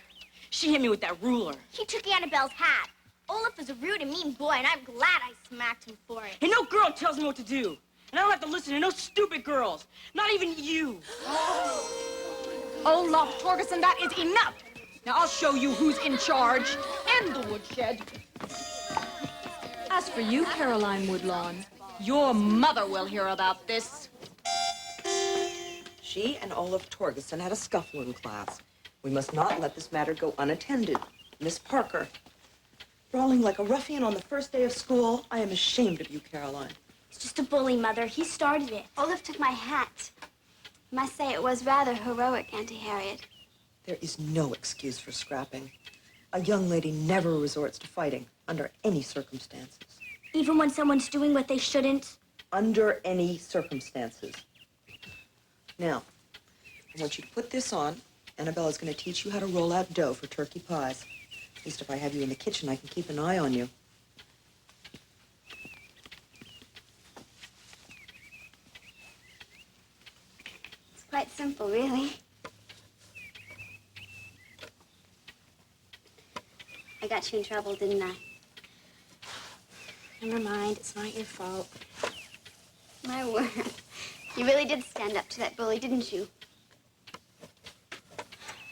She hit me with that ruler. He took Annabelle's hat. Olaf is a rude and mean boy, and I'm glad I smacked him for it. And no girl tells me what to do. And I don't have to listen to no stupid girls. Not even you. Olaf Torgerson, that is enough. Now I'll show you who's in charge in the woodshed. As for you, Caroline Woodlawn, your mother will hear about this. She and Olaf Torgerson had a scuffle in class. We must not let this matter go unattended. Miss Parker, brawling like a ruffian on the first day of school. I am ashamed of you, Caroline. It's just a bully, Mother. He started it. Olaf took my hat. I must say it was rather heroic, Auntie Harriet. There is no excuse for scrapping. A young lady never resorts to fighting under any circumstances. Even when someone's doing what they shouldn't? Under any circumstances. Now, I want you to put this on. Annabella's going to teach you how to roll out dough for turkey pies. At least if I have you in the kitchen, I can keep an eye on you. It's quite simple, really. I got you in trouble, didn't I? Never mind, it's not your fault. My word. You really did stand up to that bully, didn't you?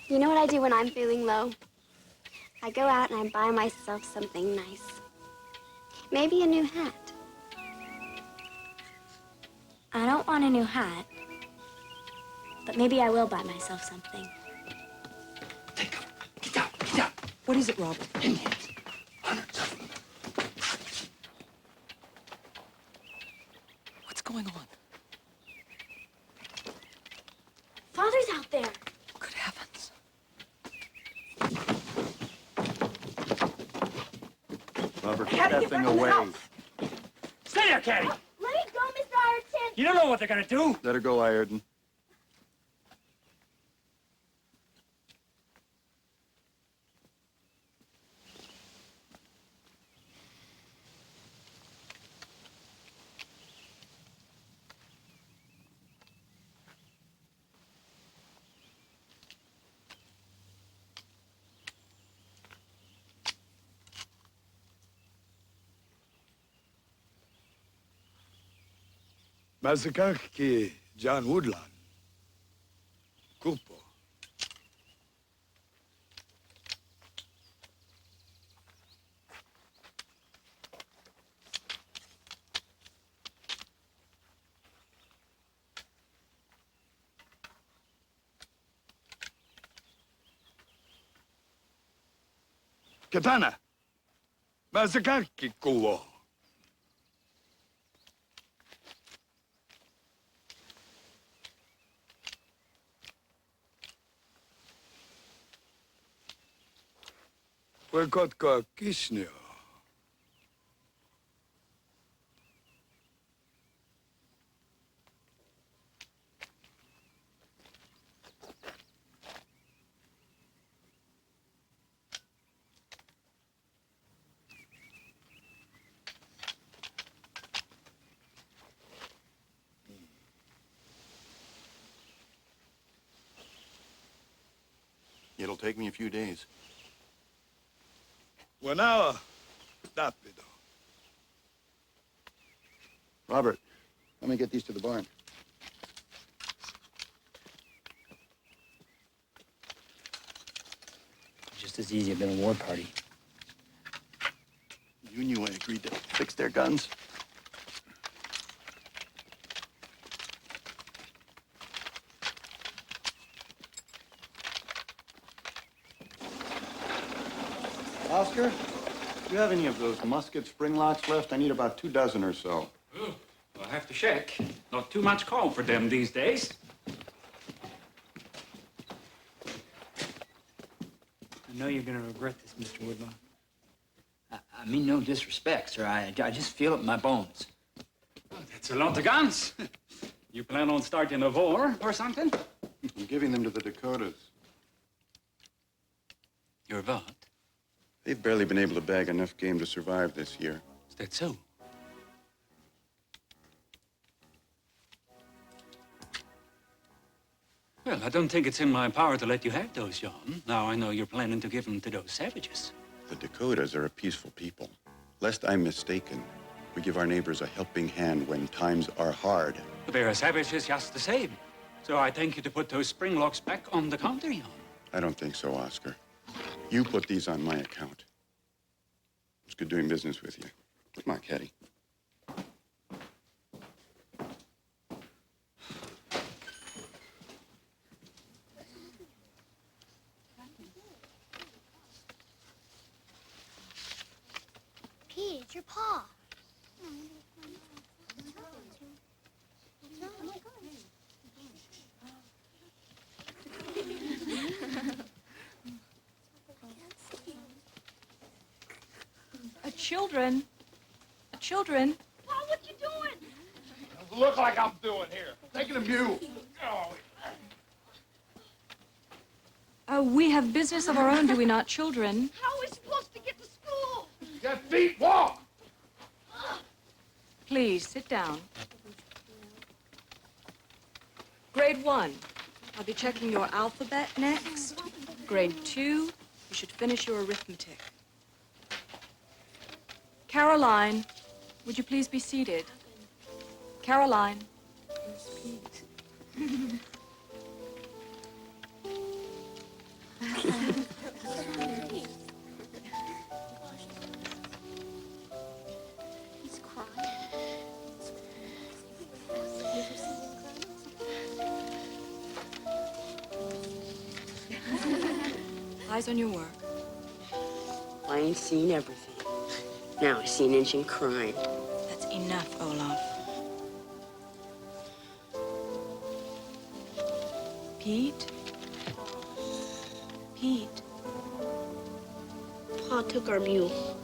You know what I do when I'm feeling low? I go out and I buy myself something nice. Maybe a new hat. I don't want a new hat, but maybe I will buy myself something. What is it, Robert? Indians. Hundreds of them. What's going on? Father's out there. Good heavens. Robert, put that thing away. Stay there, Caddie. Let me go, Mr. Ireton. You don't know what they're gonna do. Let her go, Ireton. Masakaki John Woodlawn. Kupo. Katana. Masakaki kuwo. Kotka Kisnio. It'll take me a few days. 1 hour. Rapido. Robert, let me get these to the barn. Just as easy have been a war party. You knew I agreed to fix their guns. Oscar, do you have any of those musket spring locks left? I need about 2 dozen or so. Oh, I'll have to check. Not too much call for them these days. I know you're gonna regret this, Mr. Woodlawn. I mean no disrespect, sir. I just feel it in my bones. Oh, that's a lot of guns. You plan on starting a war or something? I'm giving them to the Dakotas. You're what? They've barely been able to bag enough game to survive this year. Is that so? Well, I don't think it's in my power to let you have those, John. Now I know you're planning to give them to those savages. The Dakotas are a peaceful people. Lest I'm mistaken, we give our neighbors a helping hand when times are hard. But they're savages just the same. So I thank you to put those spring locks back on the counter, John. I don't think so, Oscar. You put these on my account. It's good doing business with you. Come on, Caddie. Pete, it's your paw. Children. Children. Pa, what you doing? Doesn't look like I'm doing here. Taking a mule. Oh. We have business of our own, do we not, children? How are we supposed to get to school? Get feet, walk. Please, sit down. Grade 1. I'll be checking your alphabet next. Grade 2. You should finish your arithmetic. Caroline, would you please be seated? Caroline. He's crying. Eyes on your work. ain't seen everything. Now I see an Injun crying. That's enough, Olaf. Pete? Pete? Pa took our mule.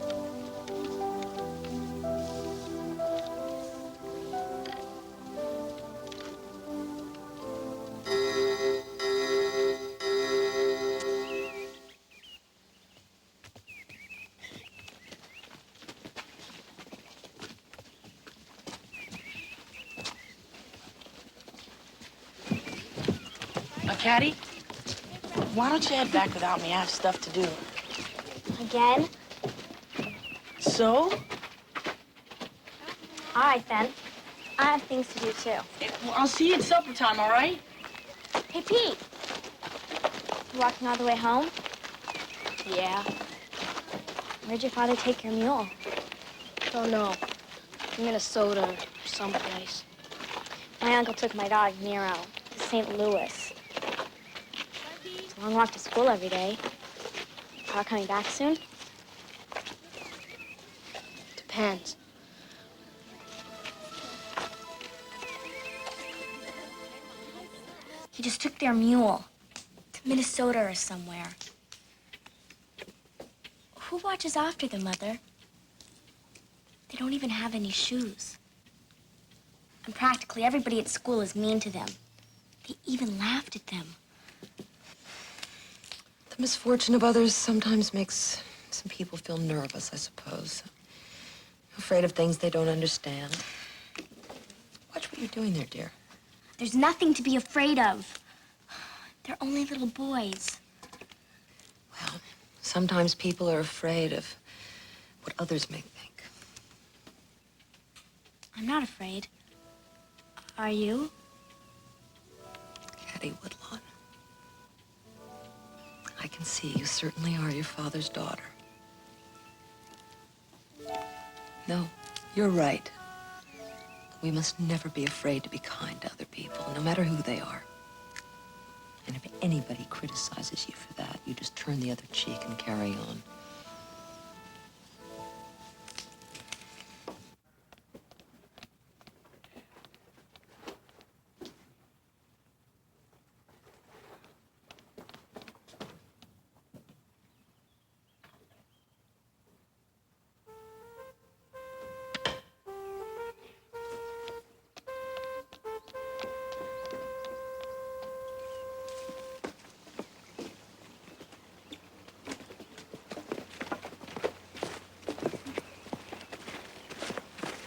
Caddie, why don't you head back without me? I have stuff to do. Again? So? All right, then. I have things to do, too. Well, I'll see you at supper time, all right? Hey, Pete. You walking all the way home? Yeah. Where'd your father take your mule? Don't know. Minnesota or someplace. My uncle took my dog, Nero, to St. Louis. It's a long walk to school every day. Pa coming back soon? Depends. He just took their mule to Minnesota or somewhere. Who watches after them, Mother? They don't even have any shoes. And practically everybody at school is mean to them. They even laughed at them. The misfortune of others sometimes makes some people feel nervous, I suppose. Afraid of things they don't understand. Watch what you're doing there, dear. There's nothing to be afraid of. They're only little boys. Well, sometimes people are afraid of what others may think. I'm not afraid. Are you? Caddie Woodlawn. I can see you certainly are your father's daughter. No, you're right. We must never be afraid to be kind to other people, no matter who they are. And if anybody criticizes you for that, you just turn the other cheek and carry on.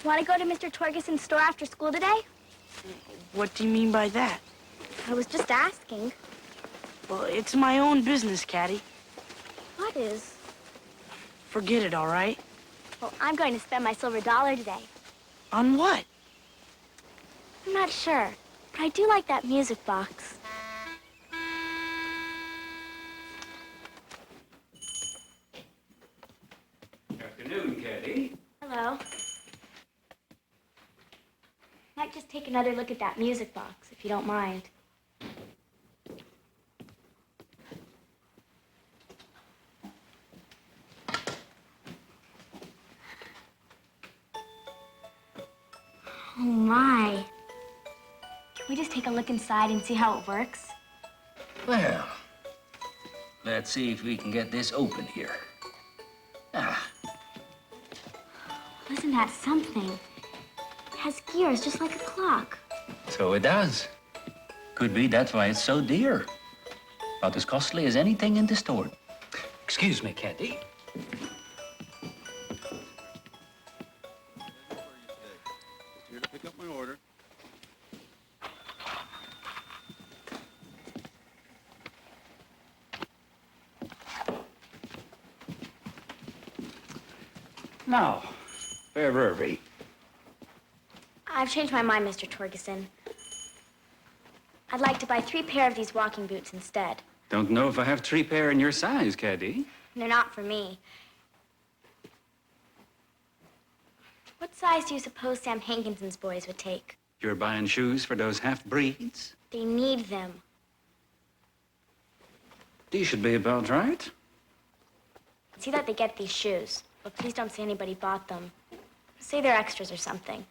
Want to go to Mr. Torgeson's store after school today? What do you mean by that? I was just asking. Well, it's my own business, Caddie. What is? Forget it, all right? Well, I'm going to spend my silver dollar today. On what? I'm not sure, but I do like that music box. Afternoon, Caddie. Hello. Might just take another look at that music box, if you don't mind. Oh, my. Can we just take a look inside and see how it works? Well, let's see if we can get this open here. Ah, Isn't that something? It has gears just like a clock. so it does. Could be that's why it's so dear. About as costly as anything in the store. Excuse me, Caddie. Here to pick up my order. Now, where were we? I've changed my mind, Mr. Torgeson. I'd like to buy 3 pair of these walking boots instead. Don't know if I have 3 pair in your size, Caddie. They're not for me. What size do you suppose Sam Hankinson's boys would take? You're buying shoes for those half-breeds? They need them. These should be about right. See that they get these shoes, but please don't say anybody bought them. Say they're extras or something.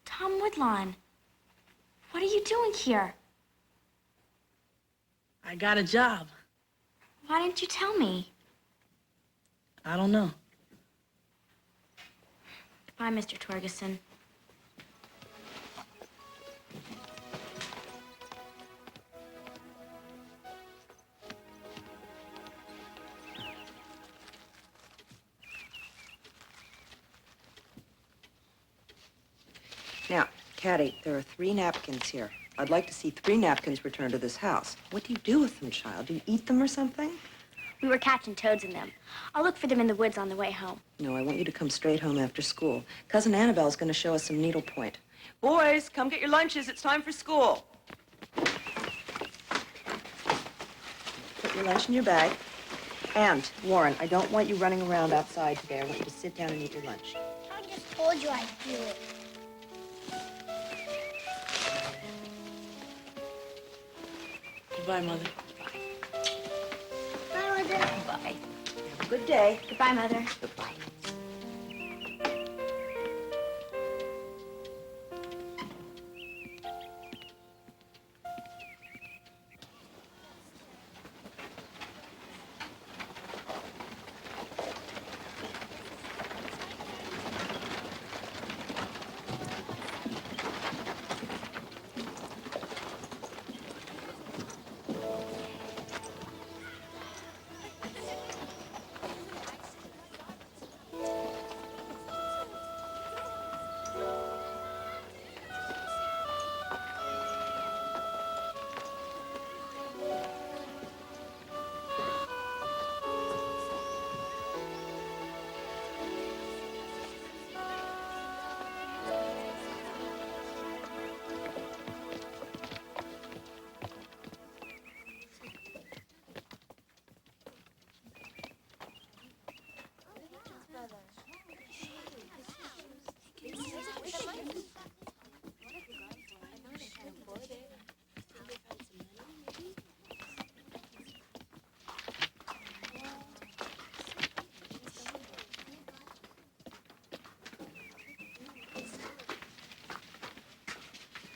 Tom Woodlawn, what are you doing here? I got a job. Why didn't you tell me? I don't know. Goodbye, Mr. Torgerson. Now, Caddie, there are 3 napkins here. I'd like to see 3 napkins returned to this house. What do you do with them, child? Do you eat them or something? We were catching toads in them. I'll look for them in the woods on the way home. No, I want you to come straight home after school. Cousin Annabelle's going to show us some needlepoint. Boys, come get your lunches. It's time for school. Put your lunch in your bag. And, Warren, I don't want you running around outside today. I want you to sit down and eat your lunch. I just told you I'd do it. Goodbye, Mother. Bye, Mother. Bye. Have a good day. Goodbye, Mother. Goodbye.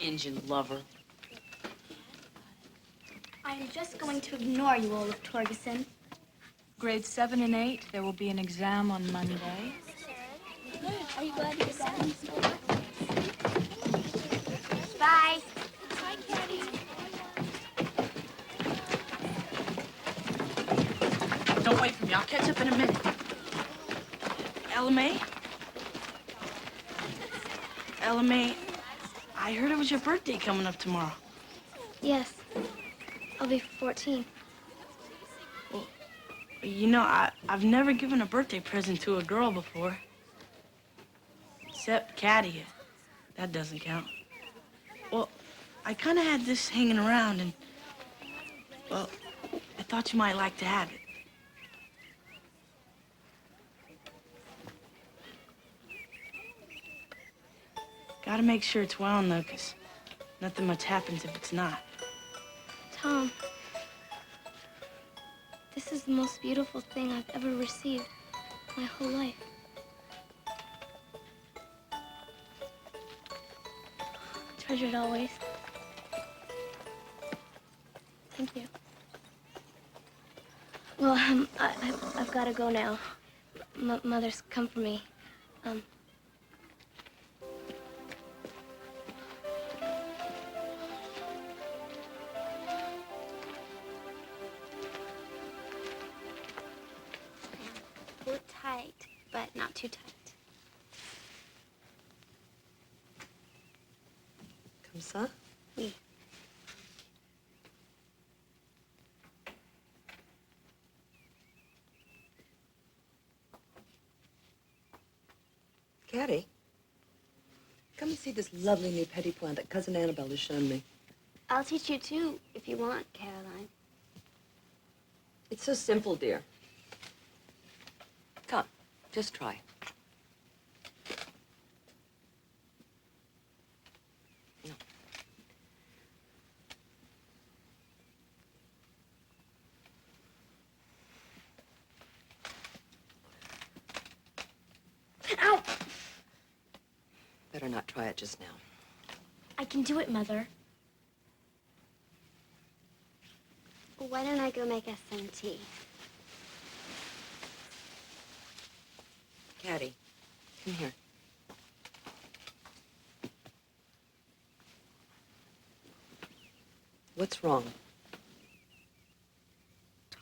Injun lover. I am just going to ignore you, Olaf Torgerson. Grades 7 and 8, there will be an exam on Monday. Are you glad to get back? Bye. Bye, Caddie. Don't wait for me. I'll catch up in a minute. Ella May? Ella May, I heard it was your birthday coming up tomorrow. Yes. I'll be 14. Well, you know, I've never given a birthday present to a girl before. Except Caddie. That doesn't count. Well, I kind of had this hanging around and, well, I thought you might like to have it. Gotta make sure it's wound, though, 'cause nothing much happens if it's not. Tom, this is the most beautiful thing I've ever received my whole life. Treasure it always. Thank you. Well, I've got to go now. Mother's come for me. Pull it tight, but not too tight. Comme ça? Oui. Caddie, come and see this lovely new petit point that Cousin Annabelle has shown me. I'll teach you too, if you want, Caroline. It's so simple, dear. Come, just try. No. Ow! Better not try it just now. I can do it, Mother. Why don't I go make us some tea? Caddie, come here. What's wrong?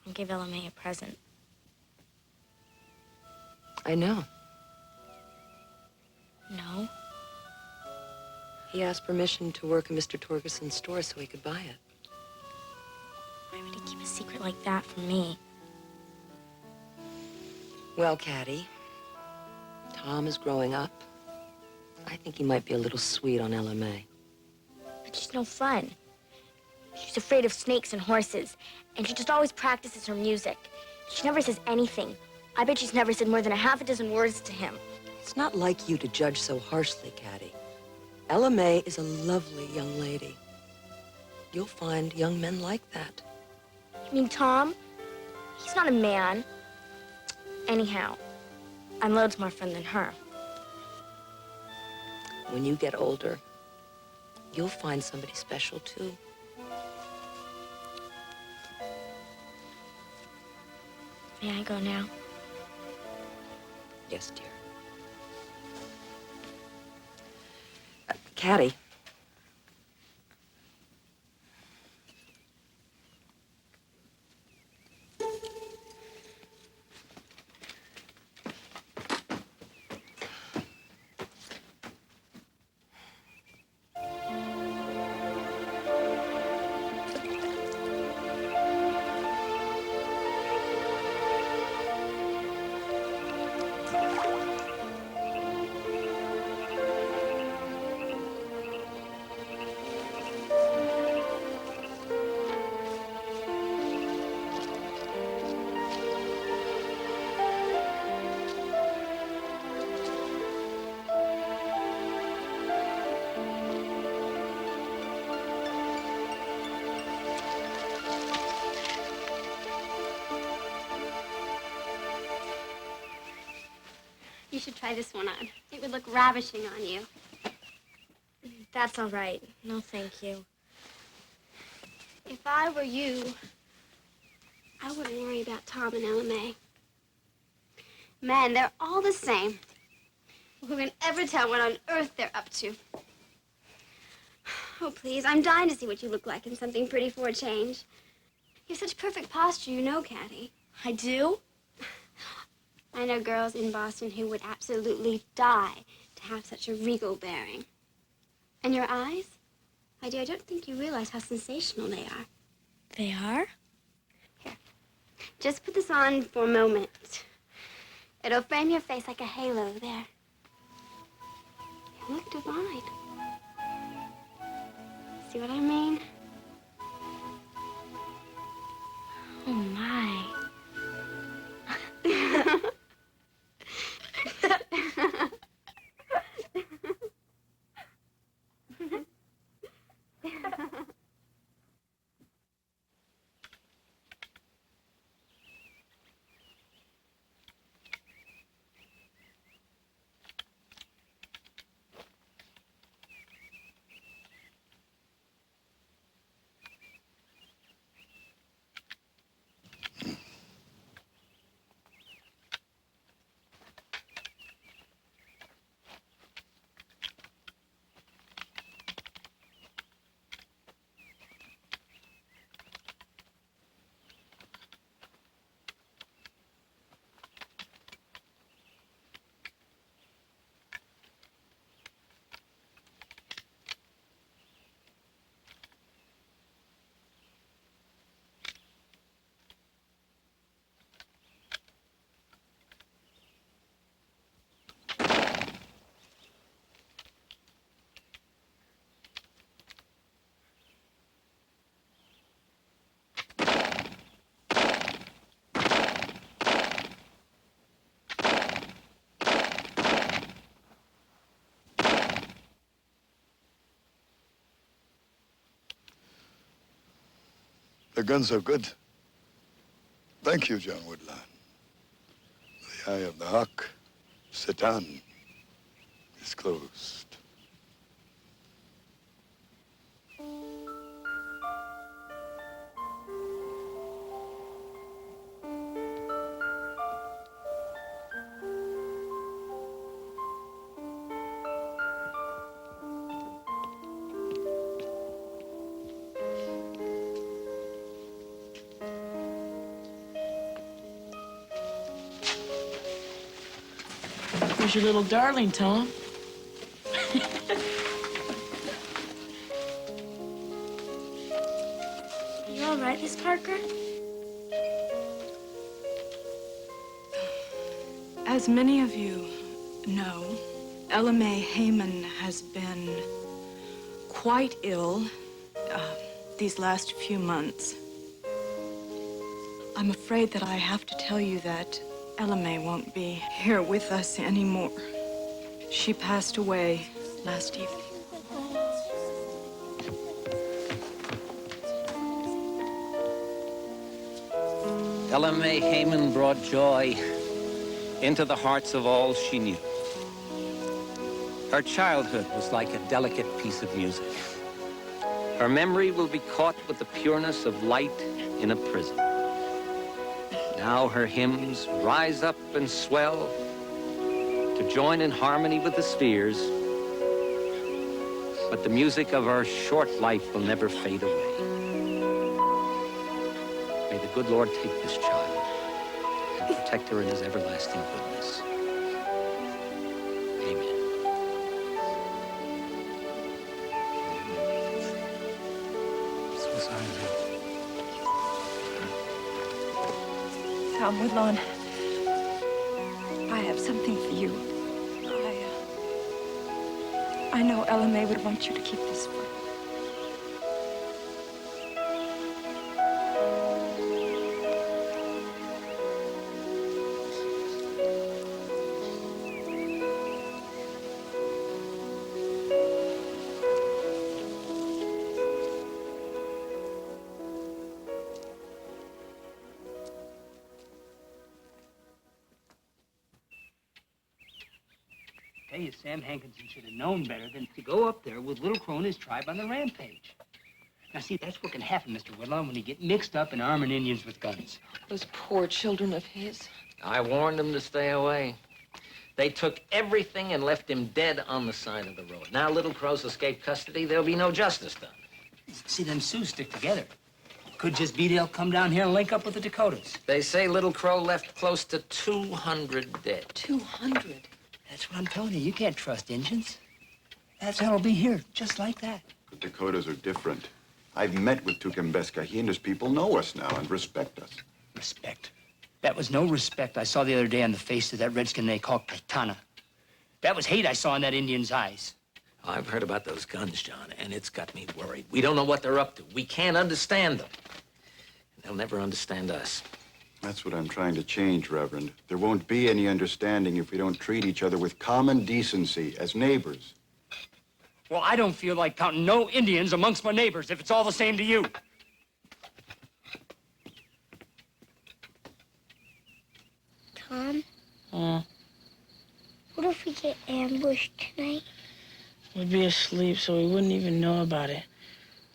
Don't give LMA a present. I know. No? He asked permission to work in Mr. Torgerson's store so he could buy it. Why would he keep a secret like that from me? Well, Caddie, Tom is growing up. I think he might be a little sweet on LMA. But she's no fun. She's afraid of snakes and horses, and she just always practices her music. She never says anything. I bet she's never said more than a half a dozen words to him. It's not like you to judge so harshly, Caddie. LMA is a lovely young lady. You'll find young men like that. You mean Tom? He's not a man. Anyhow, I'm loads more fun than her. When you get older, you'll find somebody special, too. May I go now? Yes, dear. Caddie. You should try this one on. It would look ravishing on you. That's all right. No, thank you. If I were you, I wouldn't worry about Tom and LMA. Men, they're all the same. Who can ever tell what on earth they're up to? Oh, please, I'm dying to see what you look like in something pretty for a change. You have such perfect posture, you know, Caddie. I do? I know girls in Boston who would absolutely die to have such a regal bearing. And your eyes? My dear, I don't think you realize how sensational they are. They are? Here. Just put this on for a moment. It'll frame your face like a halo there. You look divine. See what I mean? Oh, my. The guns are good. Thank you, John Woodlawn. The eye of the hawk, Satan, is closed. Where's your little darling, Tom? You all right, Miss Parker? As many of you know, Ella Mae Heyman has been quite ill these last few months. I'm afraid that I have to tell you that Ella Mae won't be here with us anymore. She passed away last evening. Ella Mae Heyman brought joy into the hearts of all she knew. Her childhood was like a delicate piece of music. Her memory will be caught with the pureness of light in a prism. Now her hymns rise up and swell to join in harmony with the spheres, but the music of her short life will never fade away. May the good Lord take this child and protect her in his everlasting goodness. Amen. So sorry, man. Tom Woodlawn, I have something for you. I know Ella Mae would want you to keep this for her. Tell you, Sam Hankinson should have known better than to go up there with Little Crow and his tribe on the rampage. Now, see, that's what can happen, Mr. Woodlawn, when you get mixed up in arming Indians with guns. Those poor children of his. I warned him to stay away. They took everything and left him dead on the side of the road. Now Little Crow's escaped custody, there'll be no justice done. See, them Sioux stick together. Could just be they'll come down here and link up with the Dakotas. They say Little Crow left close to 200 dead. 200? That's what I'm telling you. You can't trust Indians. That's how it'll be here, just like that. The Dakotas are different. I've met with Tucumbeska. He and his people know us now and respect us. Respect? That was no respect I saw the other day on the face of that redskin they call Katana. That was hate I saw in that Indian's eyes. I've heard about those guns, John, and it's got me worried. We don't know what they're up to. We can't understand them. They'll never understand us. That's what I'm trying to change, Reverend. There won't be any understanding if we don't treat each other with common decency as neighbors. Well, I don't feel like counting no Indians amongst my neighbors if it's all the same to you. Tom? What if we get ambushed tonight? We'd be asleep, so we wouldn't even know about it.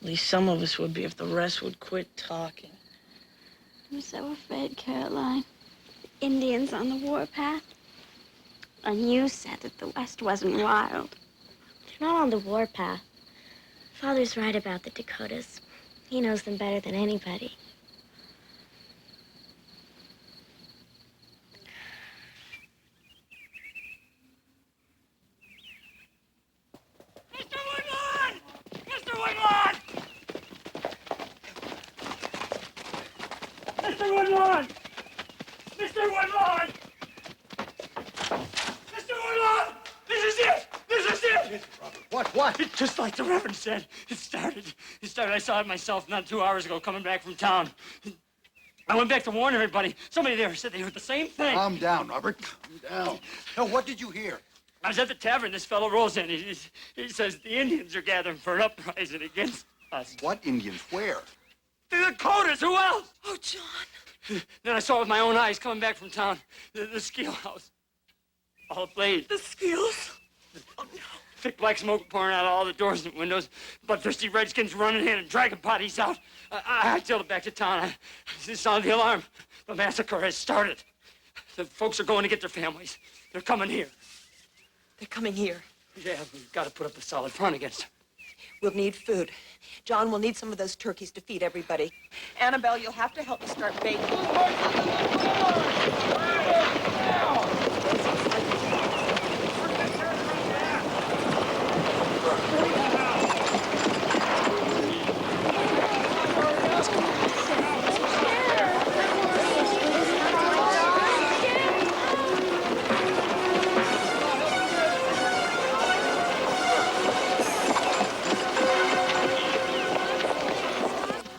At least some of us would be if the rest would quit talking. I'm so afraid, Caroline. The Indians on the warpath. And you said that the West wasn't wild. They're not on the warpath. Father's right about the Dakotas. He knows them better than anybody. Mr. Woodlawn! Mr. Woodlawn! Mr. Woodlawn! Mr. Woodlawn! Mr. Woodlawn! This is it! This is it! What? It's just like the Reverend said. It started. I saw it myself not 2 hours ago coming back from town. I went back to warn everybody. Somebody there said they heard the same thing. Calm down, Robert. Calm down. Now, what did you hear? I was at the tavern. This fellow rolls in. He says the Indians are gathering for an uprising against us. What Indians? Where? The Dakotas, who else? Oh, John. Then I saw with my own eyes coming back from town, the ski house. All ablaze. The skills? Oh, no. Thick black smoke pouring out of all the doors and windows. Bloodthirsty redskins running in and dragging bodies out. I tailed it back to town. I sounded the alarm. The massacre has started. The folks are going to get their families. They're coming here. They're coming here. Yeah, we've got to put up a solid front against them. We'll need food. John, we'll need some of those turkeys to feed everybody. Annabelle, you'll have to help me start baking.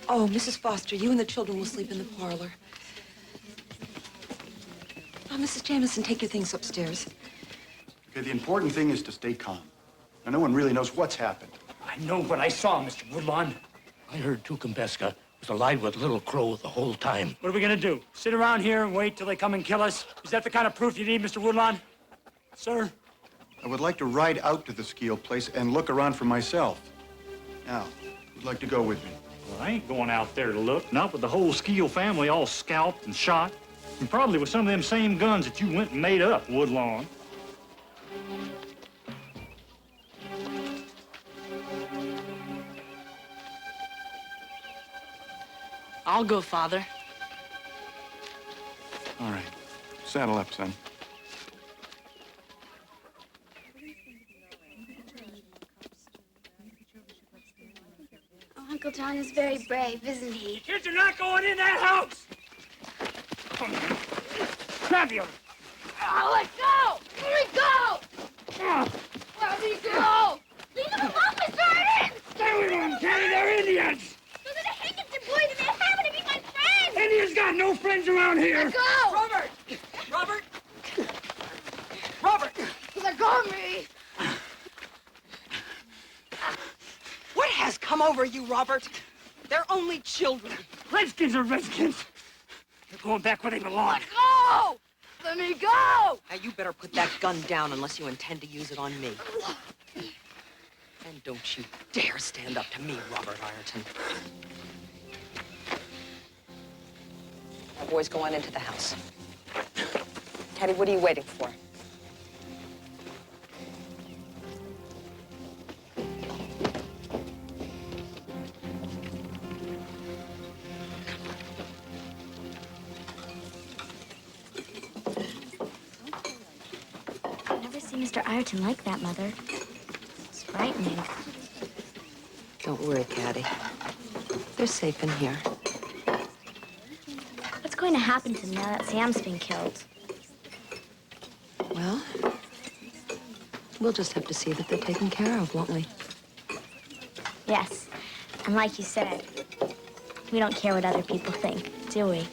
Oh, Mrs. Foster, you and the children will sleep in the parlor. Oh, Mrs. Jameson, take your things upstairs. Okay, the important thing is to stay calm. Now, no one really knows what's happened. I know what I saw, Mr. Woodlawn. I heard Tukumbeska was alive with Little Crow the whole time. What are we gonna do? Sit around here and wait till they come and kill us? Is that the kind of proof you need, Mr. Woodlawn? Sir? I would like to ride out to the Skeel place and look around for myself. Now, who'd like to go with me? Well, I ain't going out there to look. Not with the whole Skeel family all scalped and shot. And probably with some of them same guns that you went and made up, Woodlawn. I'll go, Father. All right. Saddle up, son. Oh, Uncle John is very brave, isn't he? Kids are not going in that house! Grab you! Oh, let go! Let me go! Let me go! Leave them alone, Mr. Arden! Stay with them, Caddie! They're Indians! Those are the Higginson boys, and they happen to be my friends! Indians got no friends around here! Let go! Robert! Robert! Robert! Let go of me! What has come over you, Robert? They're only children. Redskins are redskins. They're going back where they belong. Let go! Let me go! Now, you better put that gun down unless you intend to use it on me. And don't you dare stand up to me, Robert Ireton. Now, boys, go on into the house. Caddie, what are you waiting for? I've never seen Mr. Ireton like that, Mother. It's frightening. Don't worry, Caddie. They're safe in here. What's going to happen to them now that Sam's been killed? Well, we'll just have to see that they're taken care of, won't we? Yes. And like you said, we don't care what other people think, do we?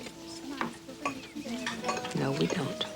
No, we don't.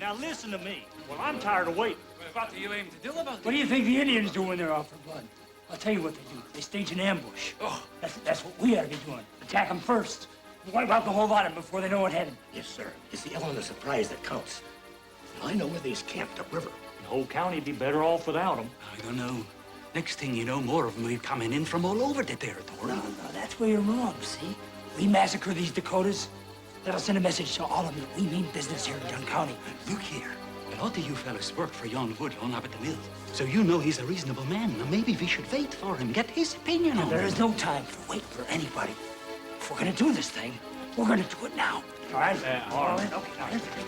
Now listen to me. Well, I'm tired of waiting. What do you aim to do about What do you think the Indians do when they're out for blood? I'll tell you what they do. They stage an ambush. Oh. That's what we ought to be doing. Attack them first. Wipe out the whole lot of them before they know what hit them. Yes, sir. It's the element of surprise that counts. Now, I know where they's camped upriver. The whole county'd be better off without them. I don't know. Next thing you know, more of them will be coming in from all over the territory. No, that's where you're wrong, see? We massacre these Dakotas. That'll send a message to all of them that we mean business here in Dunn County. Look here. A lot of you fellas work for yon Woodlawn up at the mill. So you know he's a reasonable man. Now maybe we should wait for him, get his opinion on There it. is no time for wait for anybody. If we're gonna do this thing, we're gonna do it now. All right? all right. Okay, now here's the thing.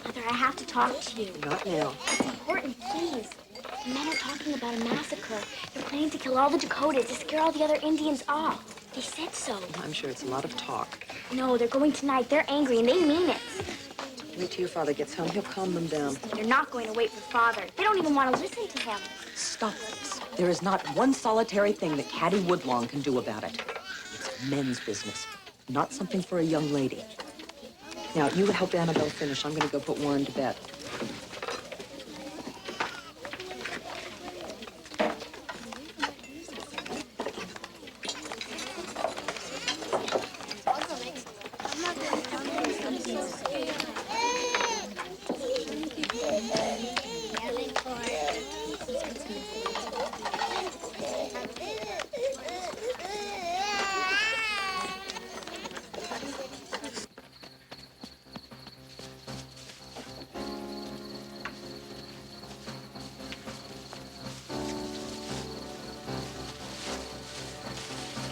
Mother, I have to talk to you. Not now. It's important, please. The men are talking about a massacre. They're planning to kill all the Dakotas to scare all the other Indians off. They said so. I'm sure it's a lot of talk. No, they're going tonight. They're angry, and they mean it. Wait till your father gets home. He'll calm them down. They're not going to wait for Father. They don't even want to listen to him. Stop this. There is not one solitary thing that Caddie Woodlawn can do about it. It's men's business, not something for a young lady. Now, you help Annabelle finish. I'm going to go put Warren to bed.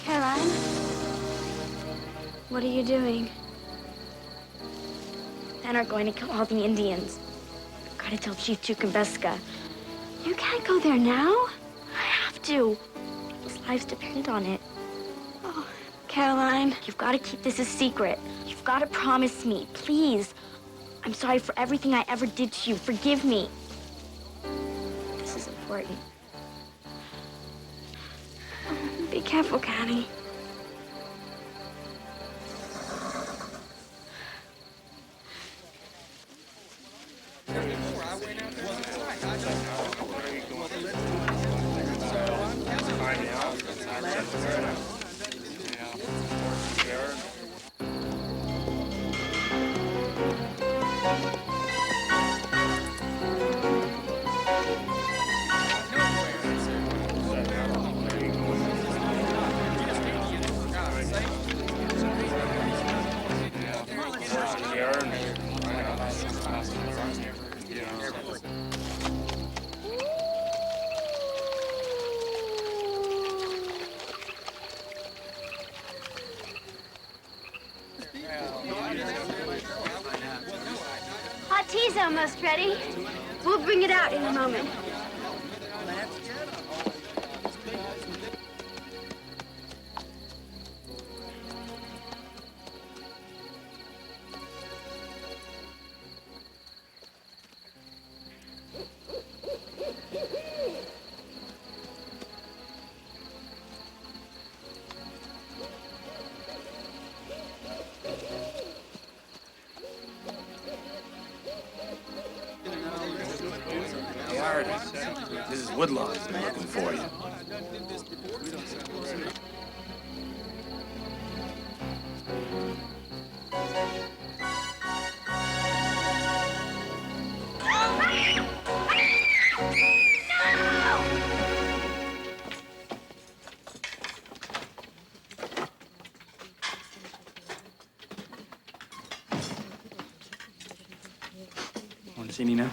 Caroline? What are you doing? Men are going to kill all the Indians. I've got to tell Chief Chukumbeska. You can't go there now. I have to. His lives depend on it. Oh, Caroline, you've got to keep this a secret. You've got to promise me, please. I'm sorry for everything I ever did to you. Forgive me. This is important. Be careful, Caddie. Hot tea's almost ready. We'll bring it out in a moment. Hey, Artis, this is Woodlawn looking for you. Want to see me now?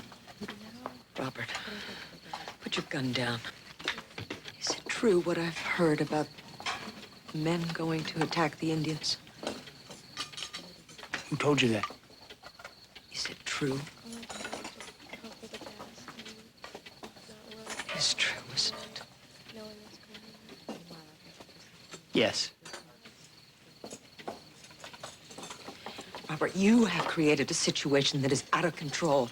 Robert, put your gun down. Is it true what I've heard about men going to attack the Indians? Who told you that? Is it true? It is true, isn't it? Yes. Robert, you have created a situation that is out of control.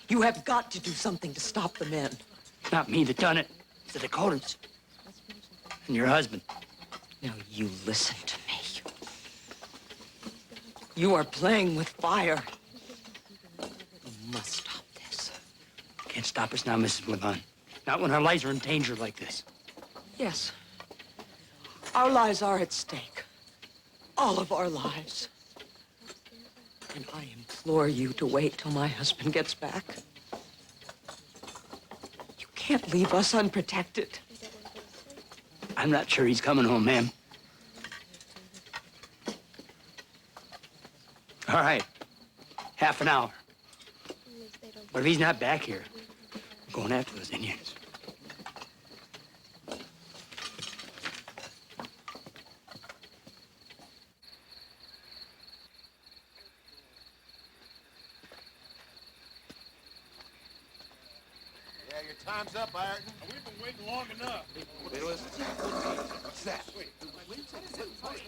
You have got to do something to stop the men. It's not me that done it. It's the Dakotas. And your husband. Now, you listen to me. You are playing with fire. You must stop this. Can't stop us now, Mrs. Woodlawn. Not when our lives are in danger like this. Yes. Our lives are at stake. All of our lives. And I implore you to wait till my husband gets back. You can't leave us unprotected. I'm not sure he's coming home, ma'am. All right. Half an hour. But if he's not back here, we're going after those Indians. Yeah, your time's up, Ireton. We've been waiting long enough. What's that?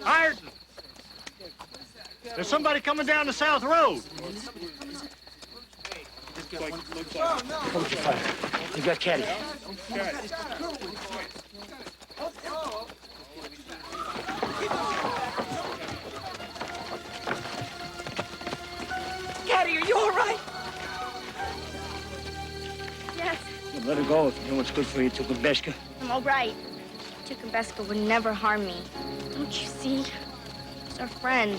Ireton! There's somebody coming down the South Road. Hold your fire. You got Caddie. Caddie, are you all right? Yes, Let her go if you know what's good for you, Tukumbeshka. I'm all right. Tukumbeska would never harm me. Don't you see? He's our friend.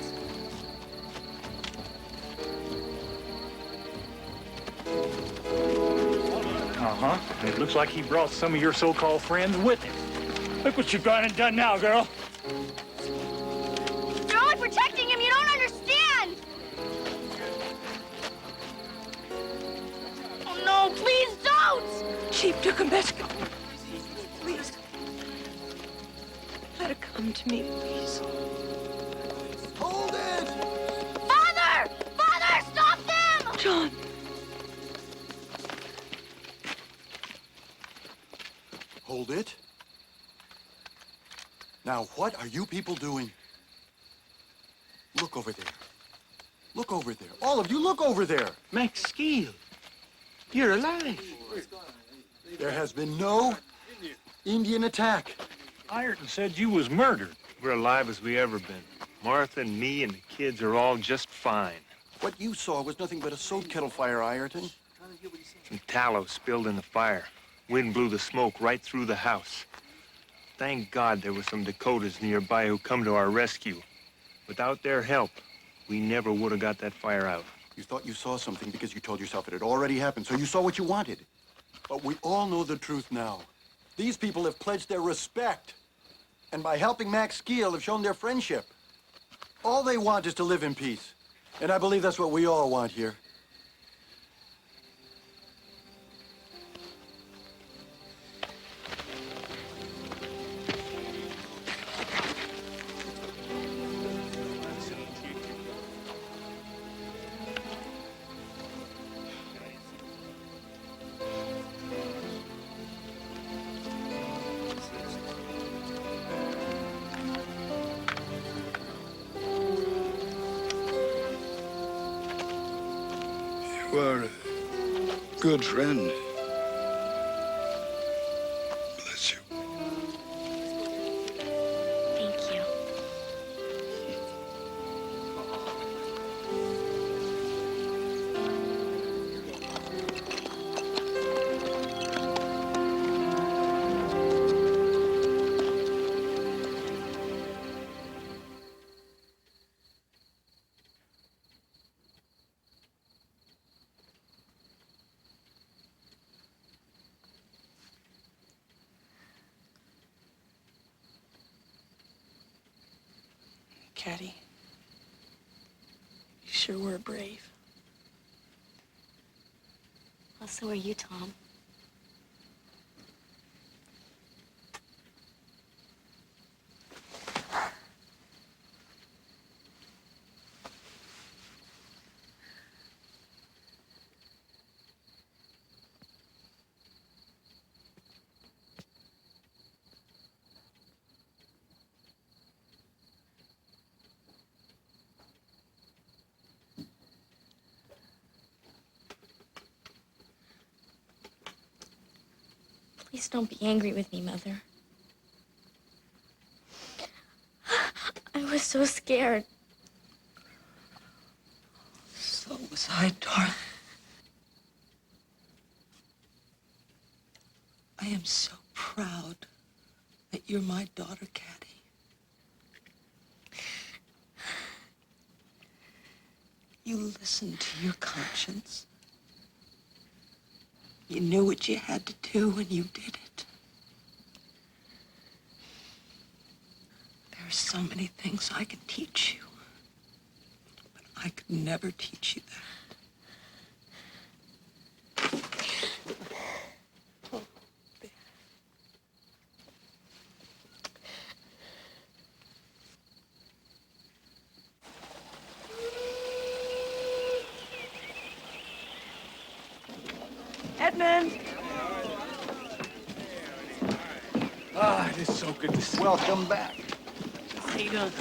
Uh-huh. And it looks like he brought some of your so-called friends with him. Look what you've gone and done now, girl. You're only protecting him. You don't understand. Oh, no, please don't. Chief Tukumbeska, please. Let her come to me, please. Hold it! Father! Father, stop them! John. Hold it. Now, what are you people doing? Look over there. Look over there. All of you, look over there. Max Skeel, you're alive. There has been no Indian attack. Ireton said you was murdered. We're alive as we ever been. Martha and me and the kids are all just fine. What you saw was nothing but a soap kettle fire, Ireton. Some tallow spilled in the fire. Wind blew the smoke right through the house. Thank God there were some Dakotas nearby who come to our rescue. Without their help, we never would have got that fire out. You thought you saw something because you told yourself it had already happened, so you saw what you wanted. But we all know the truth now. These people have pledged their respect. And by helping Max Skeel, have shown their friendship. All they want is to live in peace. And I believe that's what we all want here. You are a good friend. Bless you. Thank you. Caddie, you sure were brave. Well, so are you, Tom. Please don't be angry with me, Mother. I was so scared. So was I, darling. I am so proud that you're my daughter, Caddie. You listened to your conscience. You knew what you had to do and you did it. There are so many things I can teach you, but I could never teach you that. Edmund! Ah, it is so good to see you. Welcome back. How you doing?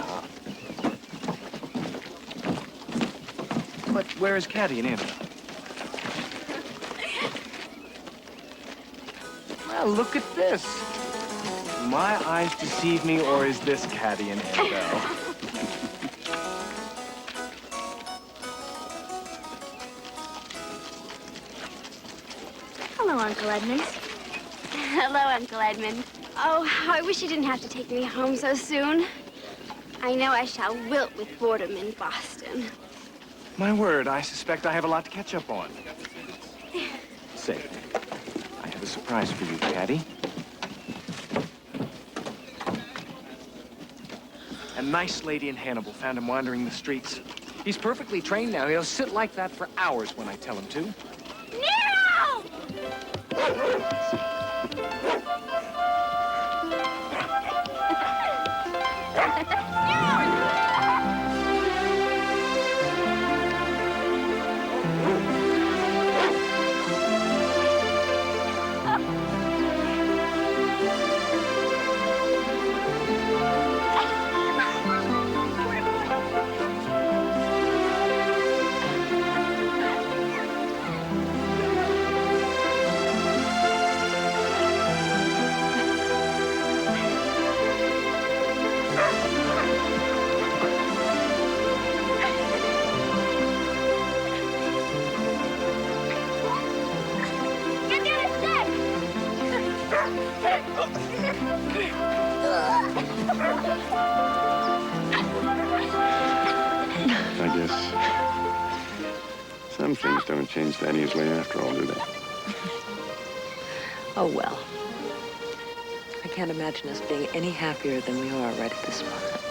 But where is Caddie and Annabelle? Well, look at this. My eyes deceive me, or is this Caddie and Annabelle? Hello, Uncle Edmund. Hello, Uncle Edmund. Oh, how I wish you didn't have to take me home so soon. I know I shall wilt with boredom in Boston. My word, I suspect I have a lot to catch up on. Say, I have a surprise for you, Caddie. A nice lady in Hannibal found him wandering the streets. He's perfectly trained now. He'll sit like that for hours when I tell him to. Nero! I guess some things don't change that easily after all, do they? Oh, well. I can't imagine us being any happier than we are right at this moment.